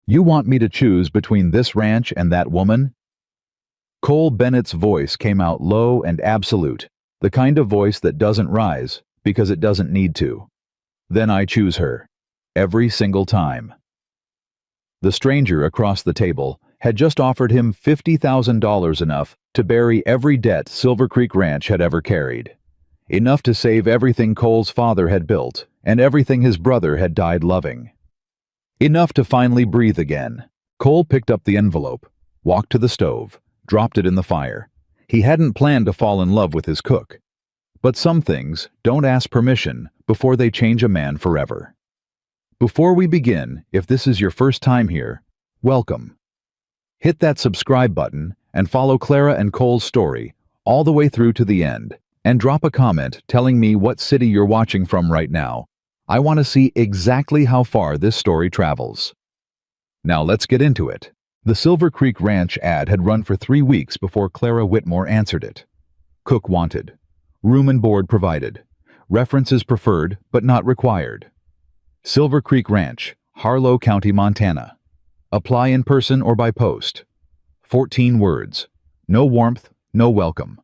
You want me to choose between this ranch and that woman? Cole Bennett's voice came out low and absolute, the kind of voice that doesn't rise because it doesn't need to. Then I choose her. Every single time. The stranger across the table had just offered him $50,000, enough to bury every debt Silver Creek Ranch had ever carried. Enough to save everything Cole's father had built and everything his brother had died loving. Enough to finally breathe again. Cole picked up the envelope, walked to the stove, dropped it in the fire. He hadn't planned to fall in love with his cook. But some things don't ask permission before they change a man forever. Before we begin, if this is your first time here, welcome. Hit that subscribe button and follow Clara and Cole's story all the way through to the end, and drop a comment telling me what city you're watching from right now. I want to see exactly how far this story travels. Now let's get into it. The Silver Creek Ranch ad had run for 3 weeks before Clara Whitmore answered it. Cook wanted. Room and board provided. References preferred, but not required. Silver Creek Ranch, Harlow County, Montana. Apply in person or by post. 14 words. No warmth, no welcome.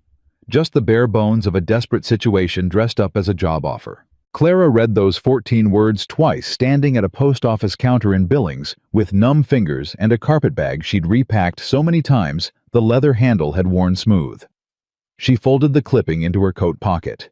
Just the bare bones of a desperate situation dressed up as a job offer. Clara read those 14 words twice, standing at a post office counter in Billings with numb fingers and a carpet bag she'd repacked so many times the leather handle had worn smooth. She folded the clipping into her coat pocket.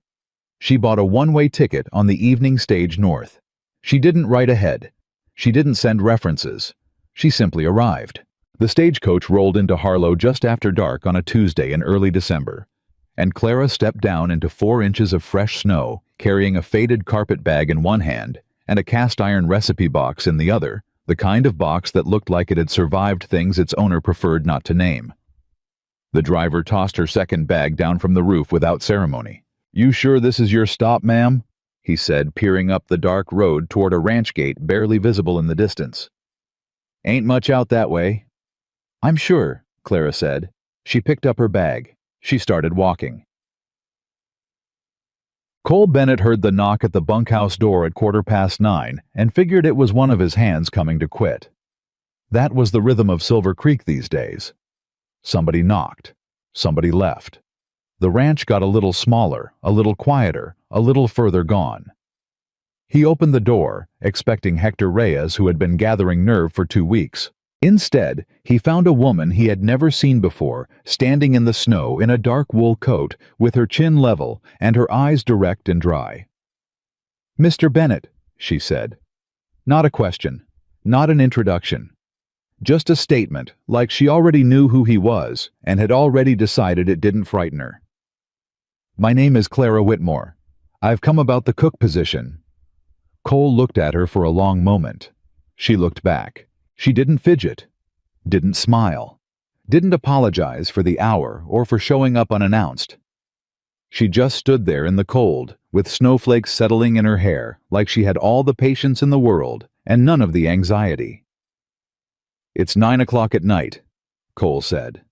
She bought a one-way ticket on the evening stage north. She didn't write ahead. She didn't send references. She simply arrived. The stagecoach rolled into Harlow just after dark on a Tuesday in early December, and Clara stepped down into 4 inches of fresh snow, carrying a faded carpet bag in one hand and a cast-iron recipe box in the other, the kind of box that looked like it had survived things its owner preferred not to name. The driver tossed her second bag down from the roof without ceremony. "You sure this is your stop, ma'am?" he said, peering up the dark road toward a ranch gate barely visible in the distance. "Ain't much out that way." "I'm sure," Clara said. She picked up her bag. She started walking. Cole Bennett heard the knock at the bunkhouse door at 9:15 and figured it was one of his hands coming to quit. That was the rhythm of Silver Creek these days. Somebody knocked. Somebody left. The ranch got a little smaller, a little quieter, a little further gone. He opened the door, expecting Hector Reyes, who had been gathering nerve for 2 weeks. Instead, he found a woman he had never seen before, standing in the snow in a dark wool coat, with her chin level and her eyes direct and dry. "Mr. Bennett," she said. Not a question, not an introduction. Just a statement, like she already knew who he was and had already decided it didn't frighten her. "My name is Clara Whitmore. I've come about the cook position." Cole looked at her for a long moment. She looked back. She didn't fidget, didn't smile, didn't apologize for the hour or for showing up unannounced. She just stood there in the cold, with snowflakes settling in her hair, like she had all the patience in the world and none of the anxiety. "It's 9 o'clock at night," Cole said.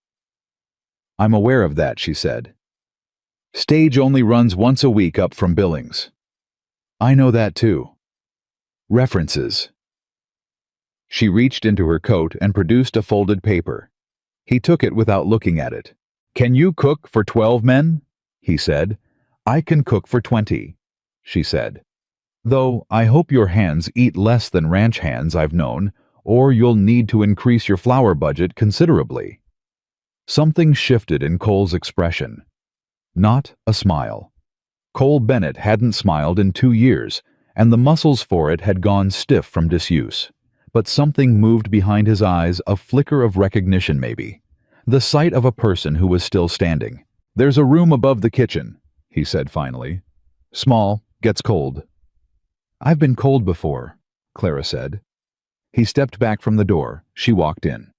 "I'm aware of that," she said. "Stage only runs once a week up from Billings." "I know that too." "References." She reached into her coat and produced a folded paper. He took it without looking at it. "Can you cook for 12 men?" he said. "I can cook for 20, she said. "Though I hope your hands eat less than ranch hands I've known, or you'll need to increase your flour budget considerably." Something shifted in Cole's expression. Not a smile. Cole Bennett hadn't smiled in 2 years, and the muscles for it had gone stiff from disuse. But something moved behind his eyes, a flicker of recognition maybe. The sight of a person who was still standing. "There's a room above the kitchen," he said finally. "Small, gets cold." "I've been cold before," Clara said. He stepped back from the door. She walked in.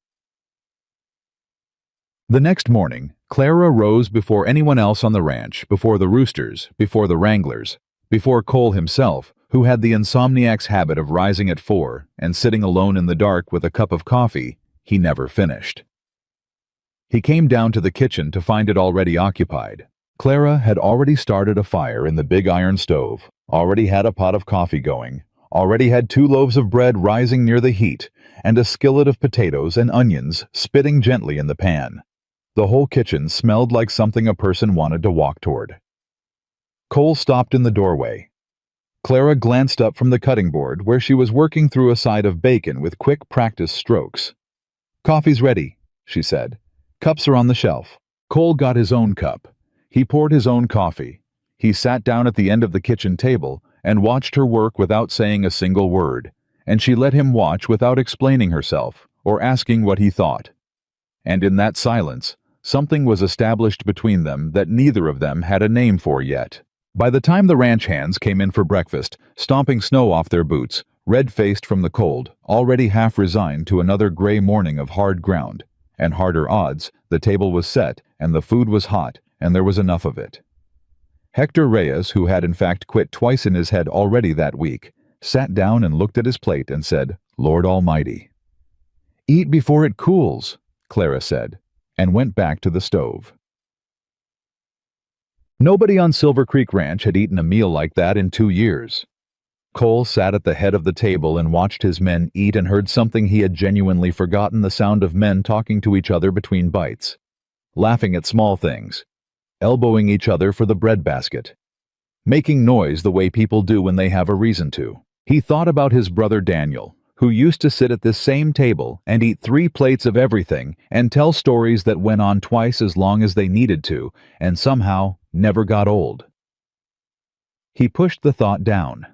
The next morning, Clara rose before anyone else on the ranch, before the roosters, before the wranglers, before Cole himself, who had the insomniac's habit of rising at 4 and sitting alone in the dark with a cup of coffee he never finished. He came down to the kitchen to find it already occupied. Clara had already started a fire in the big iron stove, already had a pot of coffee going, already had 2 loaves of bread rising near the heat, and a skillet of potatoes and onions spitting gently in the pan. The whole kitchen smelled like something a person wanted to walk toward. Cole stopped in the doorway. Clara glanced up from the cutting board where she was working through a side of bacon with quick practice strokes. "Coffee's ready," she said. "Cups are on the shelf." Cole got his own cup. He poured his own coffee. He sat down at the end of the kitchen table and watched her work without saying a single word, and she let him watch without explaining herself or asking what he thought. And in that silence, something was established between them that neither of them had a name for yet. By the time the ranch hands came in for breakfast, stomping snow off their boots, red-faced from the cold, already half resigned to another gray morning of hard ground, and harder odds, the table was set, and the food was hot, and there was enough of it. Hector Reyes, who had in fact quit twice in his head already that week, sat down and looked at his plate and said, "Lord Almighty." "Eat before it cools," Clara said, and went back to the stove. Nobody on Silver Creek Ranch had eaten a meal like that in 2 years. Cole sat at the head of the table and watched his men eat and heard something he had genuinely forgotten: the sound of men talking to each other between bites, laughing at small things, elbowing each other for the breadbasket, making noise the way people do when they have a reason to. He thought about his brother Daniel, who used to sit at this same table and eat 3 plates of everything and tell stories that went on twice as long as they needed to and somehow never got old. He pushed the thought down.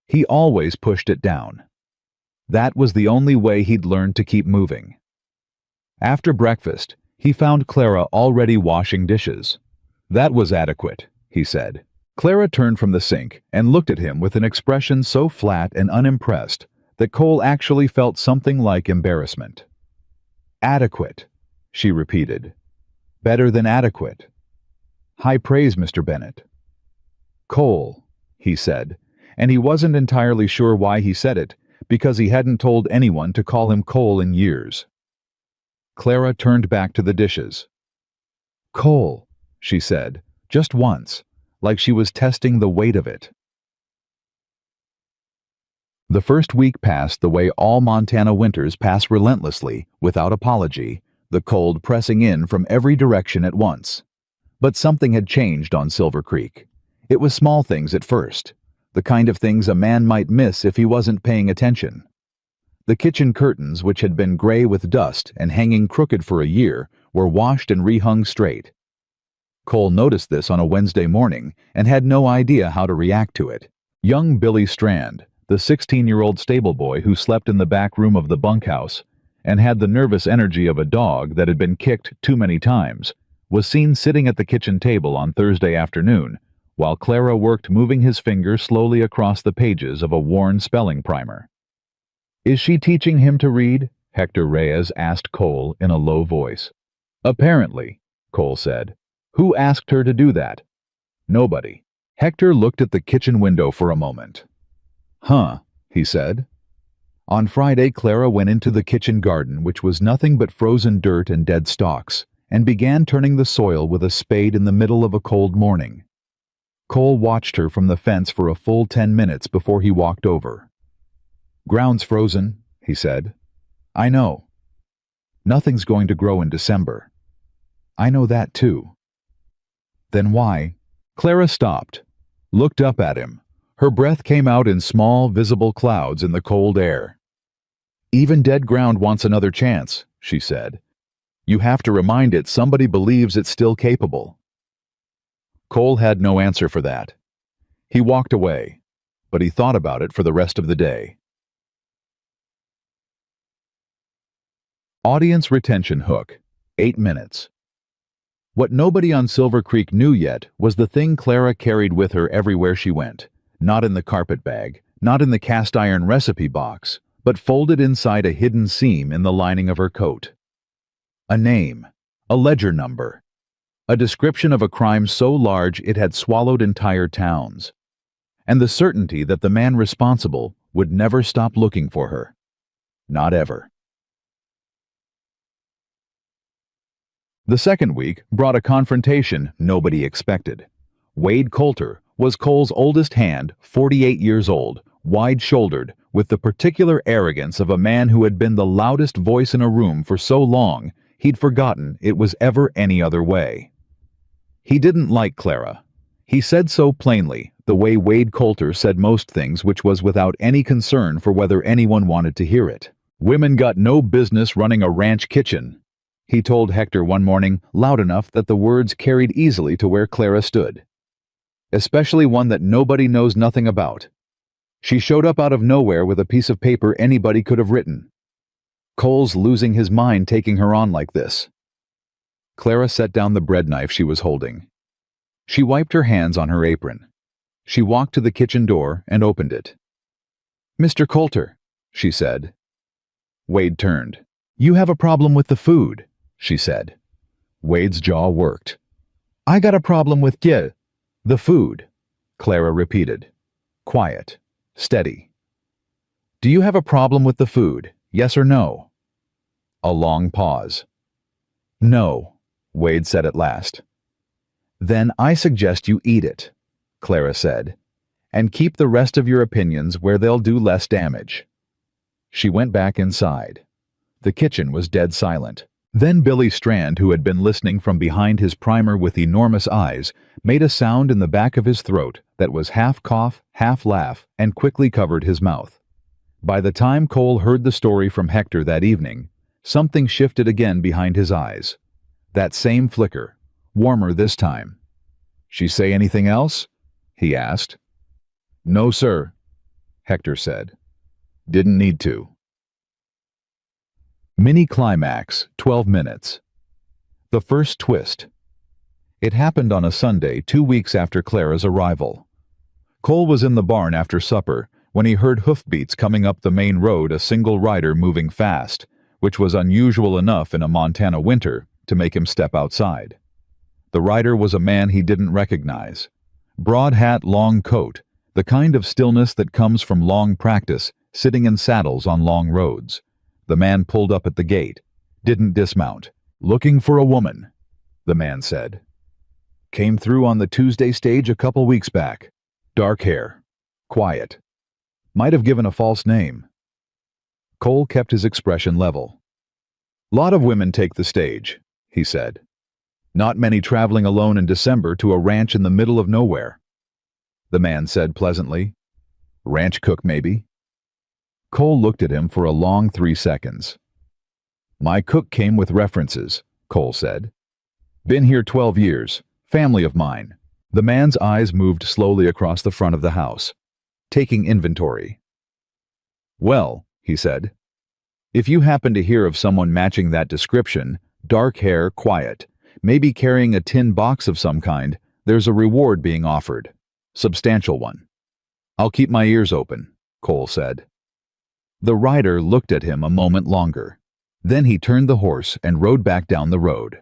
He always pushed it down. That was the only way he'd learned to keep moving. After breakfast, he found Clara already washing dishes. "That was adequate," he said. Clara turned from the sink and looked at him with an expression so flat and unimpressed that Cole actually felt something like embarrassment. "Adequate," she repeated. "Better than adequate. High praise, Mr. Bennett." "Cole," he said, and he wasn't entirely sure why he said it, because he hadn't told anyone to call him Cole in years. Clara turned back to the dishes. "Cole," she said, just once, like she was testing the weight of it. The first week passed the way all Montana winters pass relentlessly, without apology, the cold pressing in from every direction at once. But something had changed on Silver Creek. It was small things at first, the kind of things a man might miss if he wasn't paying attention. The kitchen curtains, which had been gray with dust and hanging crooked for a year, were washed and rehung straight. Cole noticed this on a Wednesday morning and had no idea how to react to it. Young Billy Strand, the 16-year-old stable boy who slept in the back room of the bunkhouse and had the nervous energy of a dog that had been kicked too many times, was seen sitting at the kitchen table on Thursday afternoon while Clara worked, moving his finger slowly across the pages of a worn spelling primer. "Is she teaching him to read?" Hector Reyes asked Cole in a low voice. "Apparently," Cole said. "Who asked her to do that?" "Nobody." Hector looked at the kitchen window for a moment. "Huh," he said. On Friday, Clara went into the kitchen garden, which was nothing but frozen dirt and dead stalks, and began turning the soil with a spade in the middle of a cold morning. Cole watched her from the fence for a full 10 minutes before he walked over. "Ground's frozen," he said. "I know. Nothing's going to grow in December." "I know that too." "Then why?" Clara stopped, looked up at him. Her breath came out in small, visible clouds in the cold air. "Even dead ground wants another chance," she said. "You have to remind it somebody believes it's still capable." Cole had no answer for that. He walked away, but he thought about it for the rest of the day. Audience retention hook, 8 minutes. What nobody on Silver Creek knew yet was the thing Clara carried with her everywhere she went, not in the carpet bag, not in the cast iron recipe box, but folded inside a hidden seam in the lining of her coat. A name, a ledger number, a description of a crime so large it had swallowed entire towns, and the certainty that the man responsible would never stop looking for her. Not ever. The second week brought a confrontation nobody expected. Wade Coulter was Cole's oldest hand, 48 years old, wide-shouldered, with the particular arrogance of a man who had been the loudest voice in a room for so long he'd forgotten it was ever any other way. He didn't like Clara. He said so plainly, the way Wade Coulter said most things, which was without any concern for whether anyone wanted to hear it. "Women got no business running a ranch kitchen," he told Hector one morning, loud enough that the words carried easily to where Clara stood. "Especially one that nobody knows nothing about. She showed up out of nowhere with a piece of paper anybody could have written. Cole's losing his mind taking her on like this." Clara set down the bread knife she was holding. She wiped her hands on her apron. She walked to the kitchen door and opened it. "Mr. Coulter," she said. Wade turned. "You have a problem with the food," she said. Wade's jaw worked. "I got a problem with the food," Clara repeated. Quiet. Steady. "Do you have a problem with the food, yes or no?" A long pause. "No," Wade said at last. "Then I suggest you eat it," Clara said, "and keep the rest of your opinions where they'll do less damage." She went back inside. The kitchen was dead silent. Then Billy Strand, who had been listening from behind his primer with enormous eyes, made a sound in the back of his throat that was half cough, half laugh, and quickly covered his mouth. By the time Cole heard the story from Hector that evening, something shifted again behind his eyes. That same flicker, warmer this time. "She say anything else?" he asked. "No, sir," Hector said. "Didn't need to." Mini climax, 12 minutes. The first twist. It happened on a Sunday 2 weeks after Clara's arrival. Cole was in the barn after supper when he heard hoofbeats coming up the main road, a single rider moving fast, which was unusual enough in a Montana winter to make him step outside. The rider was a man he didn't recognize. Broad hat, long coat, the kind of stillness that comes from long practice, sitting in saddles on long roads. The man pulled up at the gate, didn't dismount. "Looking for a woman," the man said. "Came through on the Tuesday stage a couple weeks back. Dark hair. Quiet. Might have given a false name." Cole kept his expression level. "Lot of women take the stage," he said. "Not many traveling alone in December to a ranch in the middle of nowhere." The man said pleasantly, "Ranch cook, maybe?" Cole looked at him for a long 3 seconds. "My cook came with references," Cole said. "Been here 12 years. Family of mine." The man's eyes moved slowly across the front of the house, taking inventory. "Well," he said, "if you happen to hear of someone matching that description, dark hair, quiet, maybe carrying a tin box of some kind, there's a reward being offered. Substantial one." "I'll keep my ears open," Cole said. The rider looked at him a moment longer. Then he turned the horse and rode back down the road.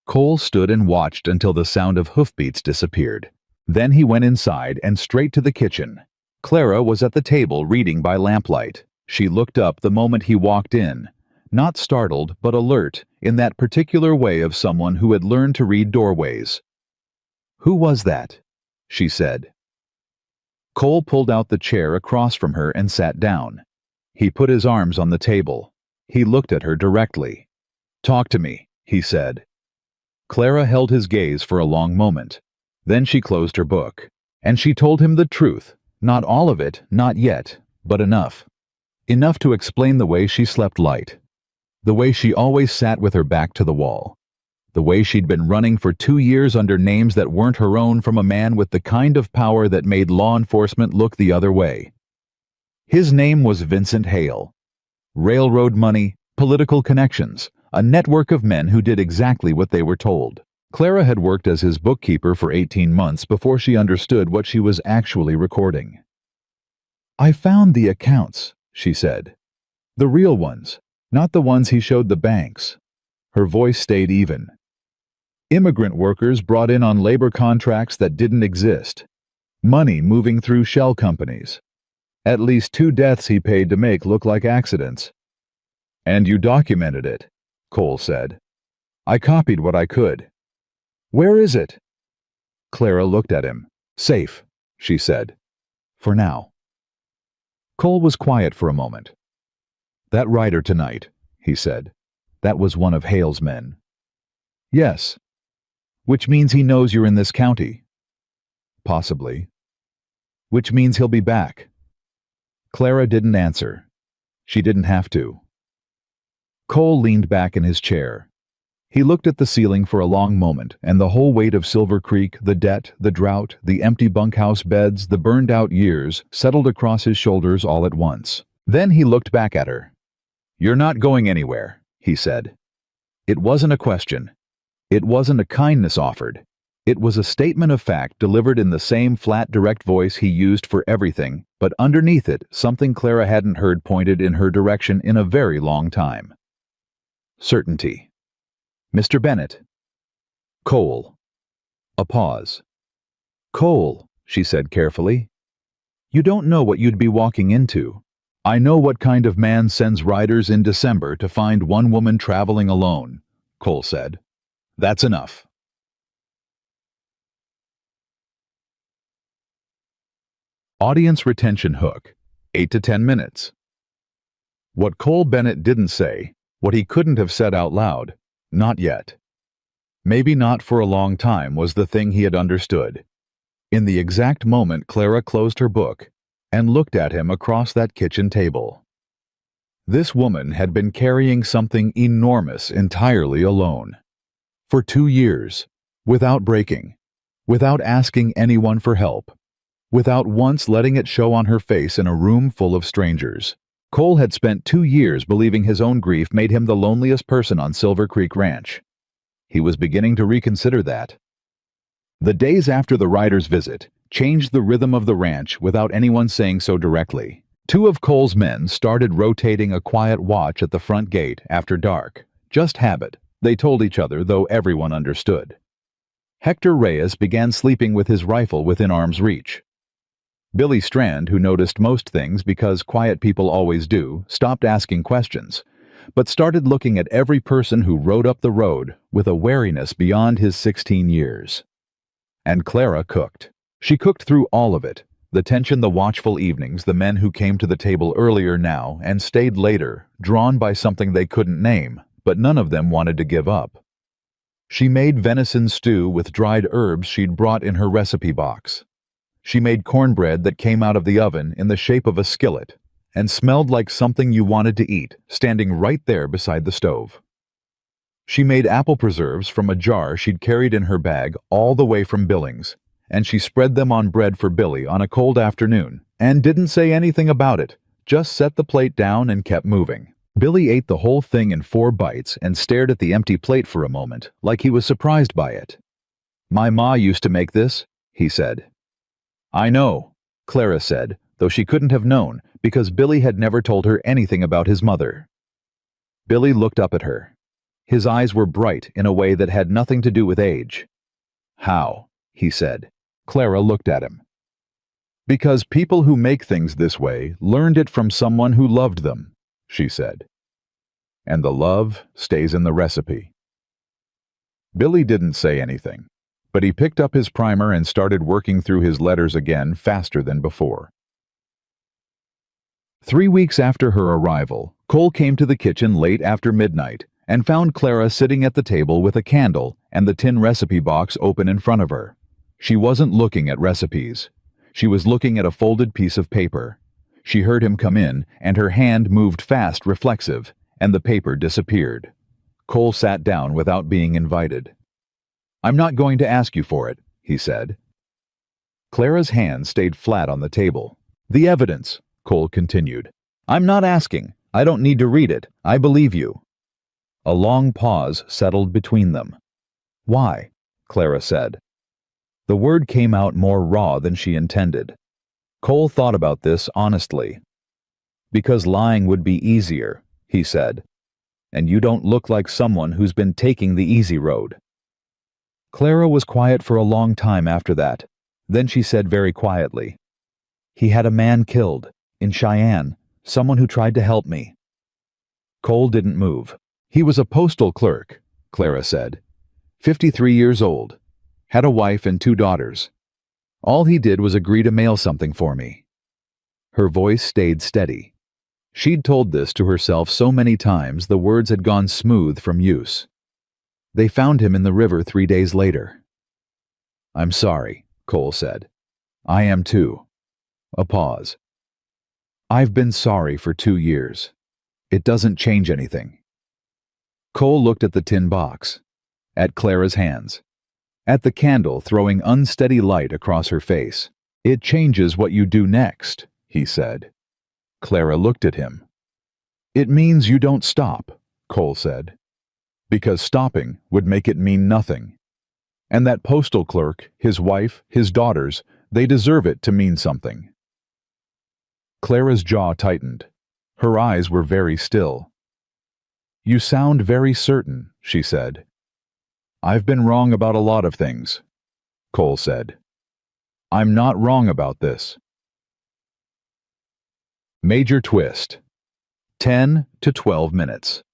Cole stood and watched until the sound of hoofbeats disappeared. Then he went inside and straight to the kitchen. Clara was at the table reading by lamplight. She looked up the moment he walked in, not startled but alert in that particular way of someone who had learned to read doorways. "Who was that?" she said. Cole pulled out the chair across from her and sat down. He put his arms on the table. He looked at her directly. "Talk to me," he said. Clara held his gaze for a long moment. Then she closed her book. And she told him the truth. Not all of it, not yet, but enough. Enough to explain the way she slept light. The way she always sat with her back to the wall. The way she'd been running for 2 years under names that weren't her own from a man with the kind of power that made law enforcement look the other way. His name was Vincent Hale. Railroad money, political connections, a network of men who did exactly what they were told. Clara had worked as his bookkeeper for 18 months before she understood what she was actually recording. "I found the accounts," she said. "The real ones, not the ones he showed the banks." Her voice stayed even. "Immigrant workers brought in on labor contracts that didn't exist. Money moving through shell companies. At least 2 deaths he paid to make look like accidents." "And you documented it," Cole said. "I copied what I could." "Where is it?" Clara looked at him. "Safe," she said. "For now." Cole was quiet for a moment. "That rider tonight," he said. "That was one of Hale's men." "Yes." "Which means he knows you're in this county." "Possibly." "Which means he'll be back." Clara didn't answer. She didn't have to. Cole leaned back in his chair. He looked at the ceiling for a long moment, and the whole weight of Silver Creek, the debt, the drought, the empty bunkhouse beds, the burned-out years, settled across his shoulders all at once. Then he looked back at her. "You're not going anywhere," he said. It wasn't a question. It wasn't a kindness offered. It was a statement of fact delivered in the same flat, direct voice he used for everything, but underneath it, something Clara hadn't heard pointed in her direction in a very long time. Certainty. "Mr. Bennett." "Cole." A pause. "Cole," she said carefully. "You don't know what you'd be walking into. I know what kind of man sends riders in December to find one woman traveling alone," Cole said. "That's enough." Audience retention hook, 8 to 10 minutes. What Cole Bennett didn't say, what he couldn't have said out loud, not yet. Maybe not for a long time was the thing he had understood. In the exact moment Clara closed her book and looked at him across that kitchen table. This woman had been carrying something enormous entirely alone. For 2 years, without breaking, without asking anyone for help, without once letting it show on her face in a room full of strangers. Cole had spent 2 years believing his own grief made him the loneliest person on Silver Creek Ranch. He was beginning to reconsider that. The days after the rider's visit changed the rhythm of the ranch without anyone saying so directly. 2 of Cole's men started rotating a quiet watch at the front gate after dark. Just habit, they told each other, though everyone understood. Hector Reyes began sleeping with his rifle within arm's reach. Billy Strand, who noticed most things because quiet people always do, stopped asking questions, but started looking at every person who rode up the road with a wariness beyond his 16 years. And Clara cooked. She cooked through all of it, the tension, the watchful evenings, the men who came to the table earlier now and stayed later, drawn by something they couldn't name, but none of them wanted to give up. She made venison stew with dried herbs she'd brought in her recipe box. She made cornbread that came out of the oven in the shape of a skillet and smelled like something you wanted to eat, standing right there beside the stove. She made apple preserves from a jar she'd carried in her bag all the way from Billings, and she spread them on bread for Billy on a cold afternoon and didn't say anything about it, just set the plate down and kept moving. Billy ate the whole thing in 4 bites and stared at the empty plate for a moment, like he was surprised by it. "My ma used to make this," he said. "I know," Clara said, though she couldn't have known, because Billy had never told her anything about his mother. Billy looked up at her. His eyes were bright in a way that had nothing to do with age. "How?" he said. Clara looked at him. "Because people who make things this way learned it from someone who loved them," she said. "And the love stays in the recipe." Billy didn't say anything, but he picked up his primer and started working through his letters again faster than before. 3 weeks after her arrival, Cole came to the kitchen late after midnight and found Clara sitting at the table with a candle and the tin recipe box open in front of her. She wasn't looking at recipes. She was looking at a folded piece of paper. She heard him come in, and her hand moved fast, reflexive, and the paper disappeared. Cole sat down without being invited. "I'm not going to ask you for it," he said. Clara's hand stayed flat on the table. "The evidence," Cole continued. "I'm not asking. I don't need to read it. I believe you." A long pause settled between them. "Why?" Clara said. The word came out more raw than she intended. Cole thought about this honestly. "Because lying would be easier," he said. "And you don't look like someone who's been taking the easy road." Clara was quiet for a long time after that. Then she said very quietly, "He had a man killed, in Cheyenne, someone who tried to help me." Cole didn't move. "He was a postal clerk," Clara said. 53 years old. Had a wife and 2 daughters. All he did was agree to mail something for me." Her voice stayed steady. She'd told this to herself so many times the words had gone smooth from use. They found him in the river 3 days later. "I'm sorry," Cole said. "I am too." A pause. "I've been sorry for 2 years. It doesn't change anything." Cole looked at the tin box, at Clara's hands, at the candle throwing unsteady light across her face. "It changes what you do next," he said. Clara looked at him. "It means you don't stop," Cole said. "Because stopping would make it mean nothing. And that postal clerk, his wife, his daughters, they deserve it to mean something." Clara's jaw tightened. Her eyes were very still. "You sound very certain," she said. "I've been wrong about a lot of things," Cole said. "I'm not wrong about this." Major twist. 10 to 12 minutes.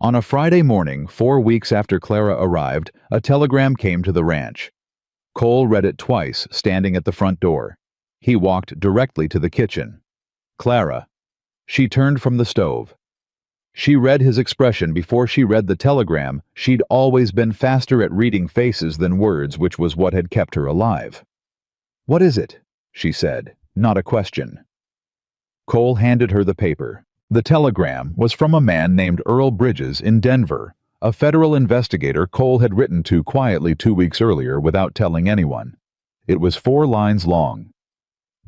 On a Friday morning, 4 weeks after Clara arrived, a telegram came to the ranch. Cole read it twice, standing at the front door. He walked directly to the kitchen. "Clara." She turned from the stove. She read his expression before she read the telegram. She'd always been faster at reading faces than words, which was what had kept her alive. "What is it?" she said, not a question. Cole handed her the paper. The telegram was from a man named Earl Bridges in Denver, a federal investigator Cole had written to quietly 2 weeks earlier without telling anyone. It was 4 lines long.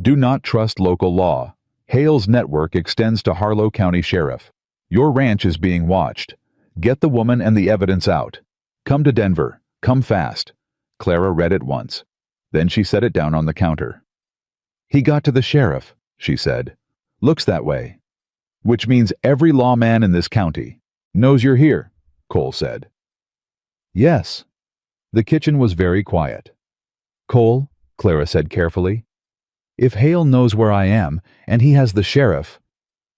"Do not trust local law. Hale's network extends to Harlow County Sheriff. Your ranch is being watched. Get the woman and the evidence out. Come to Denver. Come fast." Clara read it once. Then she set it down on the counter. "He got to the sheriff," she said. "Looks that way." "Which means every lawman in this county knows you're here," Cole said. "Yes." The kitchen was very quiet. "Cole," Clara said carefully, "if Hale knows where I am, and he has the sheriff—"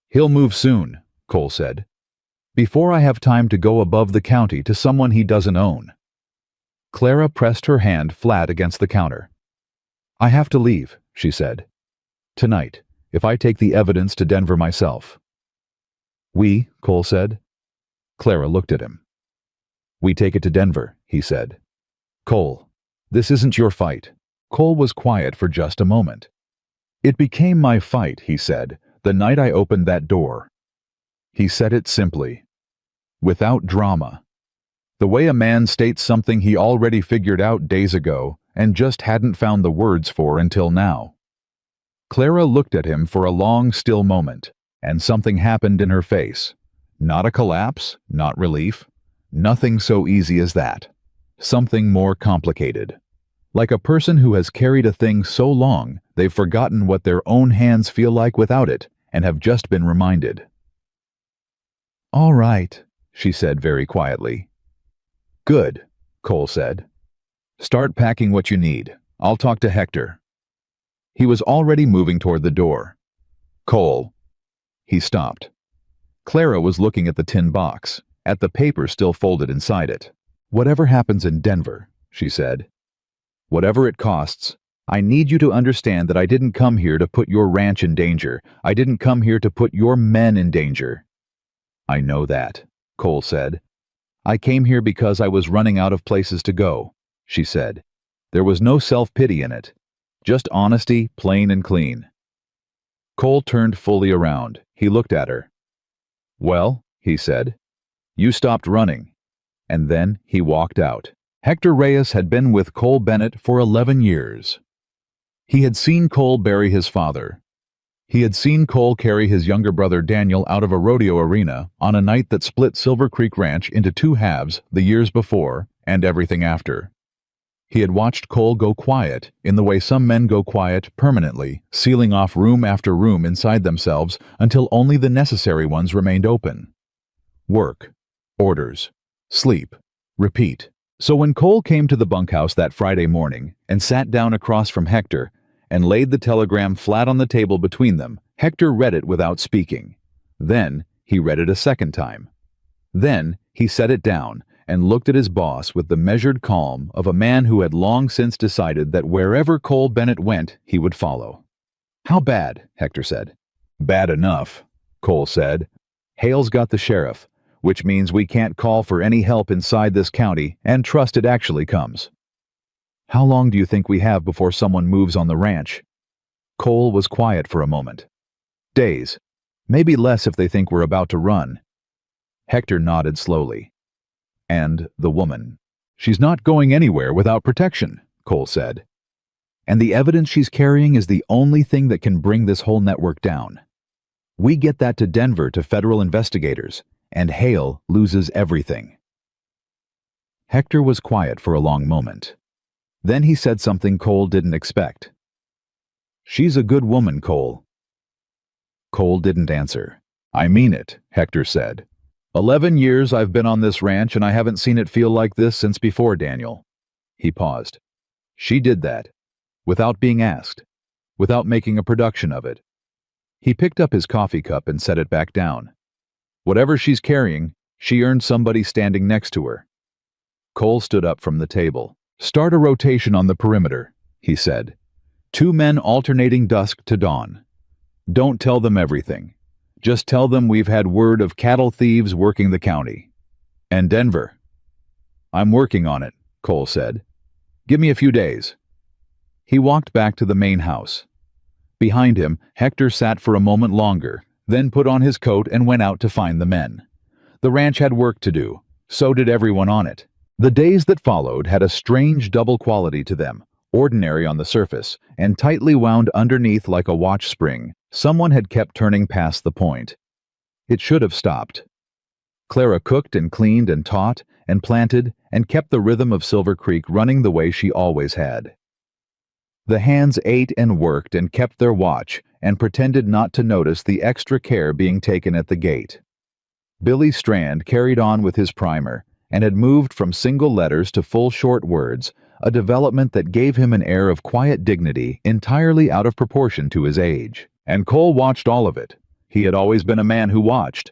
"He'll move soon," Cole said. "Before I have time to go above the county to someone he doesn't own." Clara pressed her hand flat against the counter. "I have to leave," she said. "Tonight, if I take the evidence to Denver myself." "We," Cole said. Clara looked at him. "We take it to Denver," he said. "Cole, this isn't your fight." Cole was quiet for just a moment. "It became my fight," he said, "the night I opened that door." He said it simply, without drama. The way a man states something he already figured out days ago and just hadn't found the words for until now. Clara looked at him for a long, still moment, and something happened in her face. Not a collapse, not relief. Nothing so easy as that. Something more complicated. Like a person who has carried a thing so long they've forgotten what their own hands feel like without it and have just been reminded. "All right," she said very quietly. "Good," Cole said. "Start packing what you need. I'll talk to Hector." He was already moving toward the door. "Cole." He stopped. Clara was looking at the tin box, at the paper still folded inside it. "Whatever happens in Denver," she said, "whatever it costs, I need you to understand that I didn't come here to put your ranch in danger. I didn't come here to put your men in danger." "I know that," Cole said. "I came here because I was running out of places to go," she said. There was no self-pity in it. Just honesty, plain and clean. Cole turned fully around. He looked at her. "Well," he said, "you stopped running." And then he walked out. Hector Reyes had been with Cole Bennett for 11 years. He had seen Cole bury his father. He had seen Cole carry his younger brother Daniel out of a rodeo arena on a night that split Silver Creek Ranch into 2 halves the years before and everything after. He had watched Cole go quiet in the way some men go quiet permanently, sealing off room after room inside themselves until only the necessary ones remained open. Work, orders, sleep, repeat. So when Cole came to the bunkhouse that Friday morning and sat down across from Hector and laid the telegram flat on the table between them, Hector read it without speaking. Then he read it a second time. Then he set it down and looked at his boss with the measured calm of a man who had long since decided that wherever Cole Bennett went, he would follow. How bad? Hector said. Bad enough, Cole said. Hale's got the sheriff, which means we can't call for any help inside this county and trust it actually comes. How long do you think we have before someone moves on the ranch? Cole was quiet for a moment. Days. Maybe less if they think we're about to run. Hector nodded slowly. And the woman. She's not going anywhere without protection, Cole said. And the evidence she's carrying is the only thing that can bring this whole network down. We get that to Denver to federal investigators, and Hale loses everything. Hector was quiet for a long moment. Then he said something Cole didn't expect. She's a good woman, Cole. Cole didn't answer. I mean it, Hector said. 11 years I've been on this ranch and I haven't seen it feel like this since before Daniel. He paused. She did that. Without being asked. Without making a production of it. He picked up his coffee cup and set it back down. Whatever she's carrying, she earned somebody standing next to her. Cole stood up from the table. Start a rotation on the perimeter, he said. 2 men alternating dusk to dawn. Don't tell them everything. Just tell them we've had word of cattle thieves working the county. And Denver. I'm working on it, Cole said. Give me a few days. He walked back to the main house. Behind him, Hector sat for a moment longer, then put on his coat and went out to find the men. The ranch had work to do. So did everyone on it. The days that followed had a strange double quality to them, ordinary on the surface, and tightly wound underneath like a watch spring. Someone had kept turning past the point. It should have stopped. Clara cooked and cleaned and taught and planted and kept the rhythm of Silver Creek running the way she always had. The hands ate and worked and kept their watch and pretended not to notice the extra care being taken at the gate. Billy Strand carried on with his primer and had moved from single letters to full short words, a development that gave him an air of quiet dignity entirely out of proportion to his age. And Cole watched all of it. He had always been a man who watched.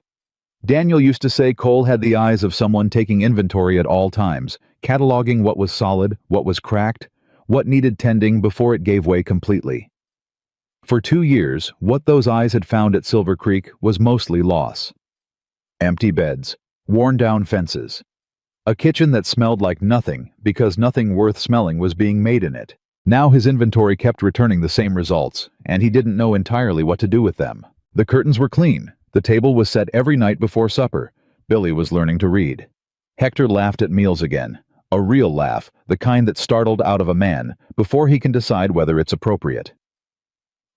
Daniel used to say Cole had the eyes of someone taking inventory at all times, cataloging what was solid, what was cracked, what needed tending before it gave way completely. For 2 years, what those eyes had found at Silver Creek was mostly loss. Empty beds, worn-down fences, a kitchen that smelled like nothing because nothing worth smelling was being made in it. Now his inventory kept returning the same results, and he didn't know entirely what to do with them. The curtains were clean. The table was set every night before supper. Billy was learning to read. Hector laughed at meals again. A real laugh, the kind that startled out of a man, before he can decide whether it's appropriate.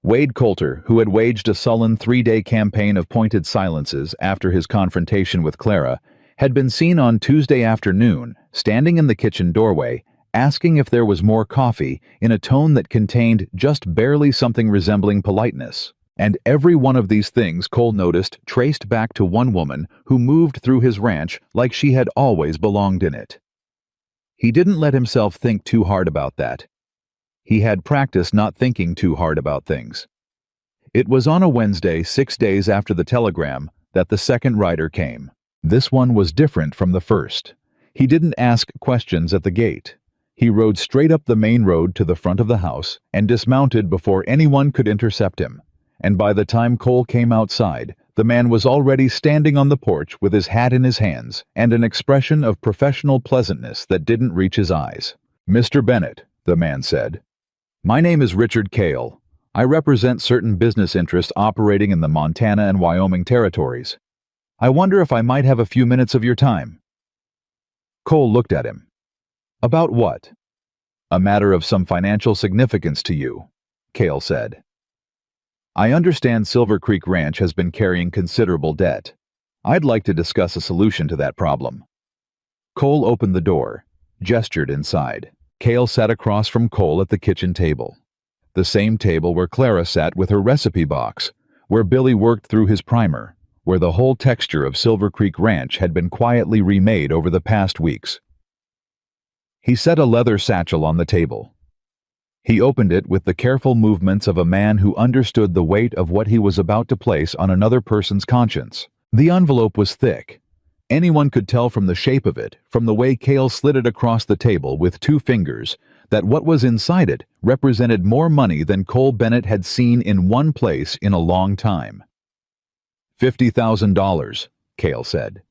Wade Coulter, who had waged a sullen 3-day campaign of pointed silences after his confrontation with Clara, had been seen on Tuesday afternoon, standing in the kitchen doorway, asking if there was more coffee in a tone that contained just barely something resembling politeness. And every one of these things Cole noticed traced back to one woman who moved through his ranch like she had always belonged in it. He didn't let himself think too hard about that. He had practiced not thinking too hard about things. It was on a Wednesday, 6 days after the telegram, that the second rider came. This one was different from the first. He didn't ask questions at the gate. He rode straight up the main road to the front of the house and dismounted before anyone could intercept him. And by the time Cole came outside, the man was already standing on the porch with his hat in his hands and an expression of professional pleasantness that didn't reach his eyes. Mr. Bennett, the man said. My name is Richard Cale. I represent certain business interests operating in the Montana and Wyoming territories. I wonder if I might have a few minutes of your time. Cole looked at him. About what? A matter of some financial significance to you, Cale said. I understand Silver Creek Ranch has been carrying considerable debt. I'd like to discuss a solution to that problem. Cole opened the door, gestured inside. Cale sat across from Cole at the kitchen table. The same table where Clara sat with her recipe box, where Billy worked through his primer, where the whole texture of Silver Creek Ranch had been quietly remade over the past weeks. He set a leather satchel on the table. He opened it with the careful movements of a man who understood the weight of what he was about to place on another person's conscience. The envelope was thick. Anyone could tell from the shape of it, from the way Cale slid it across the table with 2 fingers, that what was inside it represented more money than Cole Bennett had seen in one place in a long time. $50,000, Cale said.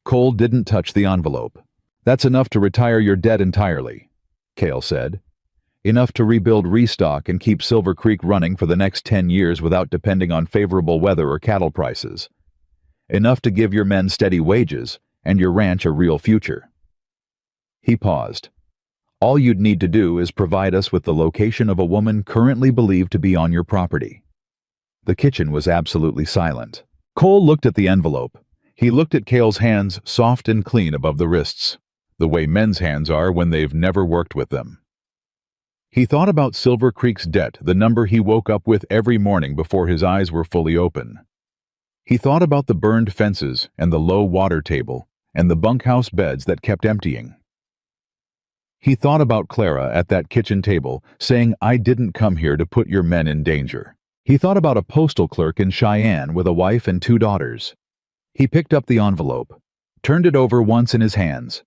Cole didn't touch the envelope. That's enough to retire your debt entirely, Cale said. Enough to rebuild restock and keep Silver Creek running for the next 10 years without depending on favorable weather or cattle prices. Enough to give your men steady wages and your ranch a real future. He paused. All you'd need to do is provide us with the location of a woman currently believed to be on your property. The kitchen was absolutely silent. Cole looked at the envelope. He looked at Cale's hands, soft and clean above the wrists, the way men's hands are when they've never worked with them. He thought about Silver Creek's debt, the number he woke up with every morning before his eyes were fully open. He thought about the burned fences and the low water table and the bunkhouse beds that kept emptying. He thought about Clara at that kitchen table saying, "I didn't come here to put your men in danger." He thought about a postal clerk in Cheyenne with a wife and 2 daughters. He picked up the envelope, turned it over once in his hands.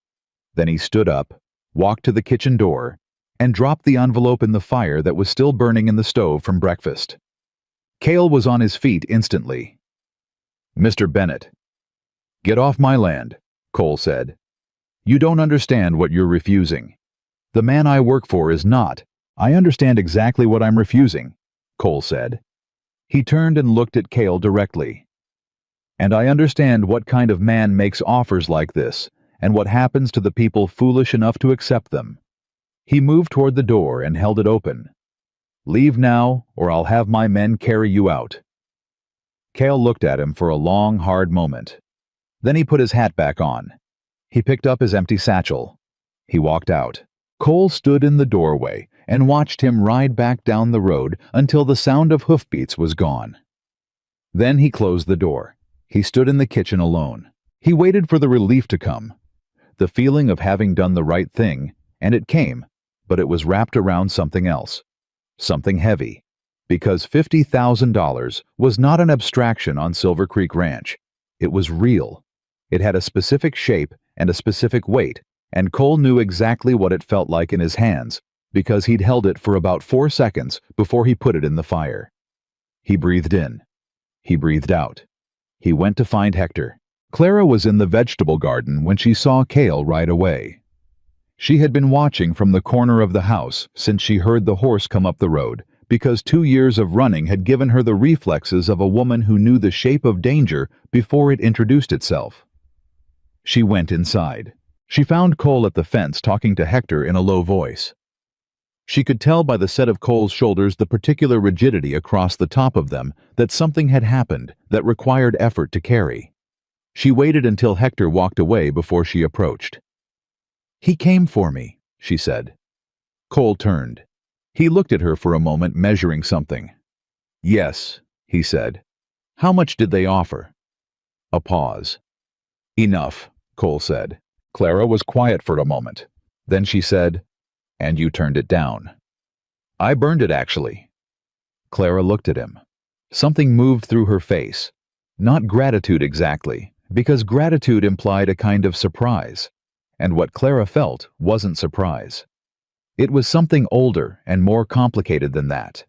Then he stood up, walked to the kitchen door, and dropped the envelope in the fire that was still burning in the stove from breakfast. Cale was on his feet instantly. "Mr. Bennett." "Get off my land," Cole said. "You don't understand what you're refusing. The man I work for is not." "I understand exactly what I'm refusing," Cole said. He turned and looked at Cale directly. "And I understand what kind of man makes offers like this, and what happens to the people foolish enough to accept them." He moved toward the door and held it open. "Leave now, or I'll have my men carry you out." Cale looked at him for a long, hard moment. Then he put his hat back on. He picked up his empty satchel. He walked out. Cole stood in the doorway and watched him ride back down the road until the sound of hoofbeats was gone. Then he closed the door. He stood in the kitchen alone. He waited for the relief to come, the feeling of having done the right thing, and it came, but it was wrapped around something else, something heavy, because $50,000 was not an abstraction on Silver Creek Ranch. It was real. It had a specific shape and a specific weight, and Cole knew exactly what it felt like in his hands, because he'd held it for about 4 seconds before he put it in the fire. He breathed in. He breathed out. He went to find Hector. Clara was in the vegetable garden when she saw Cale ride away. She had been watching from the corner of the house since she heard the horse come up the road, because 2 years of running had given her the reflexes of a woman who knew the shape of danger before it introduced itself. She went inside. She found Cole at the fence talking to Hector in a low voice. She could tell by the set of Cole's shoulders, the particular rigidity across the top of them, that something had happened that required effort to carry. She waited until Hector walked away before she approached. "He came for me," she said. Cole turned. He looked at her for a moment, measuring something. "Yes," he said. "How much did they offer?" A pause. "Enough," Cole said. Clara was quiet for a moment. Then she said, "And you turned it down." "I burned it, actually." Clara looked at him. Something moved through her face. Not gratitude exactly, because gratitude implied a kind of surprise. And what Clara felt wasn't surprise. It was something older and more complicated than that.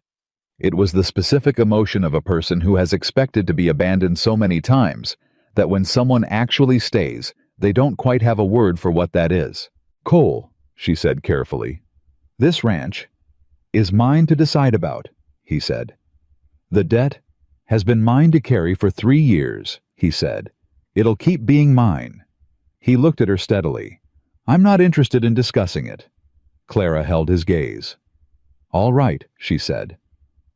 It was the specific emotion of a person who has expected to be abandoned so many times that when someone actually stays, they don't quite have a word for what that is. "Cole," she said carefully, "this ranch is mine to decide about," he said. "The debt has been mine to carry for 3 years," he said. "It'll keep being mine." He looked at her steadily. "I'm not interested in discussing it." Clara held his gaze. "All right," she said.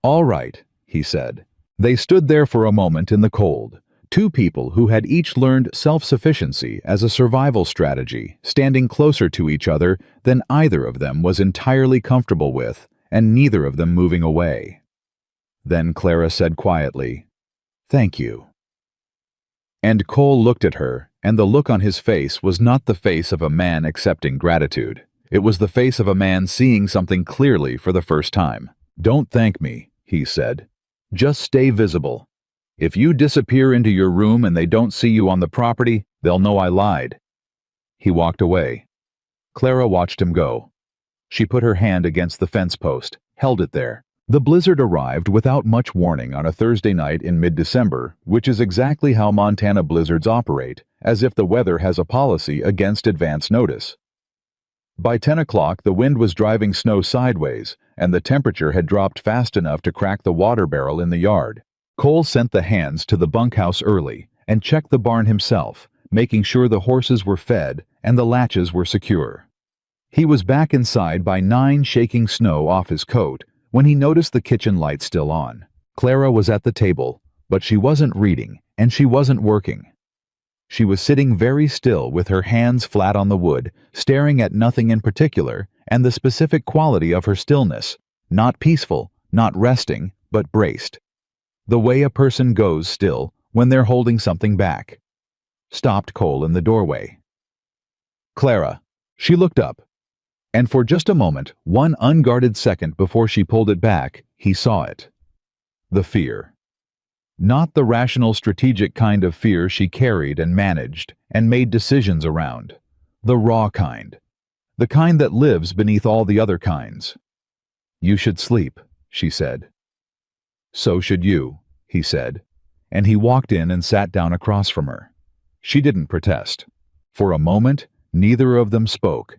"All right," he said. They stood there for a moment in the cold, 2 people who had each learned self-sufficiency as a survival strategy, standing closer to each other than either of them was entirely comfortable with, and neither of them moving away. Then Clara said quietly, "Thank you." And Cole looked at her, and the look on his face was not the face of a man accepting gratitude. It was the face of a man seeing something clearly for the first time. "Don't thank me," he said. "Just stay visible. If you disappear into your room and they don't see you on the property, they'll know I lied." He walked away. Clara watched him go. She put her hand against the fence post, held it there. The blizzard arrived without much warning on a Thursday night in mid-December, which is exactly how Montana blizzards operate, as if the weather has a policy against advance notice. By 10 o'clock, the wind was driving snow sideways, and the temperature had dropped fast enough to crack the water barrel in the yard. Cole sent the hands to the bunkhouse early and checked the barn himself, making sure the horses were fed and the latches were secure. He was back inside by 9, shaking snow off his coat, when he noticed the kitchen light still on. Clara was at the table, but she wasn't reading, and she wasn't working. She was sitting very still with her hands flat on the wood, staring at nothing in particular, and the specific quality of her stillness, not peaceful, not resting, but braced. The way a person goes still when they're holding something back. Stopped Cole in the doorway. Clara. She looked up. And for just a moment, one unguarded second before she pulled it back, he saw it. The fear. Not the rational, strategic kind of fear she carried and managed and made decisions around. The raw kind. The kind that lives beneath all the other kinds. "You should sleep," she said. "So should you," he said, and he walked in and sat down across from her. She didn't protest. For a moment, neither of them spoke.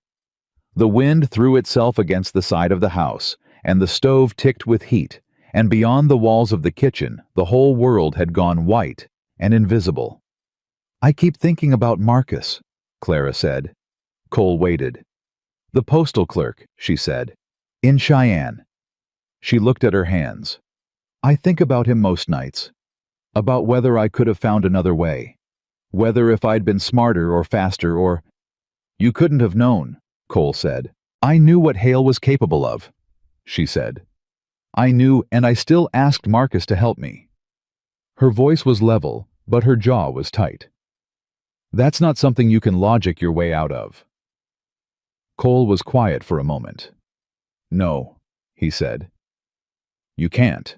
The wind threw itself against the side of the house, and the stove ticked with heat, and beyond the walls of the kitchen, the whole world had gone white and invisible. "I keep thinking about Marcus," Clara said. Cole waited. "The postal clerk," she said. "In Cheyenne." She looked at her hands. "I think about him most nights. About whether I could have found another way. Whether if I'd been smarter or faster or—" "You couldn't have known," Cole said. "I knew what Hale was capable of," she said. "I knew, and I still asked Marcus to help me." Her voice was level, but her jaw was tight. "That's not something you can logic your way out of." Cole was quiet for a moment. "No," he said. "You can't."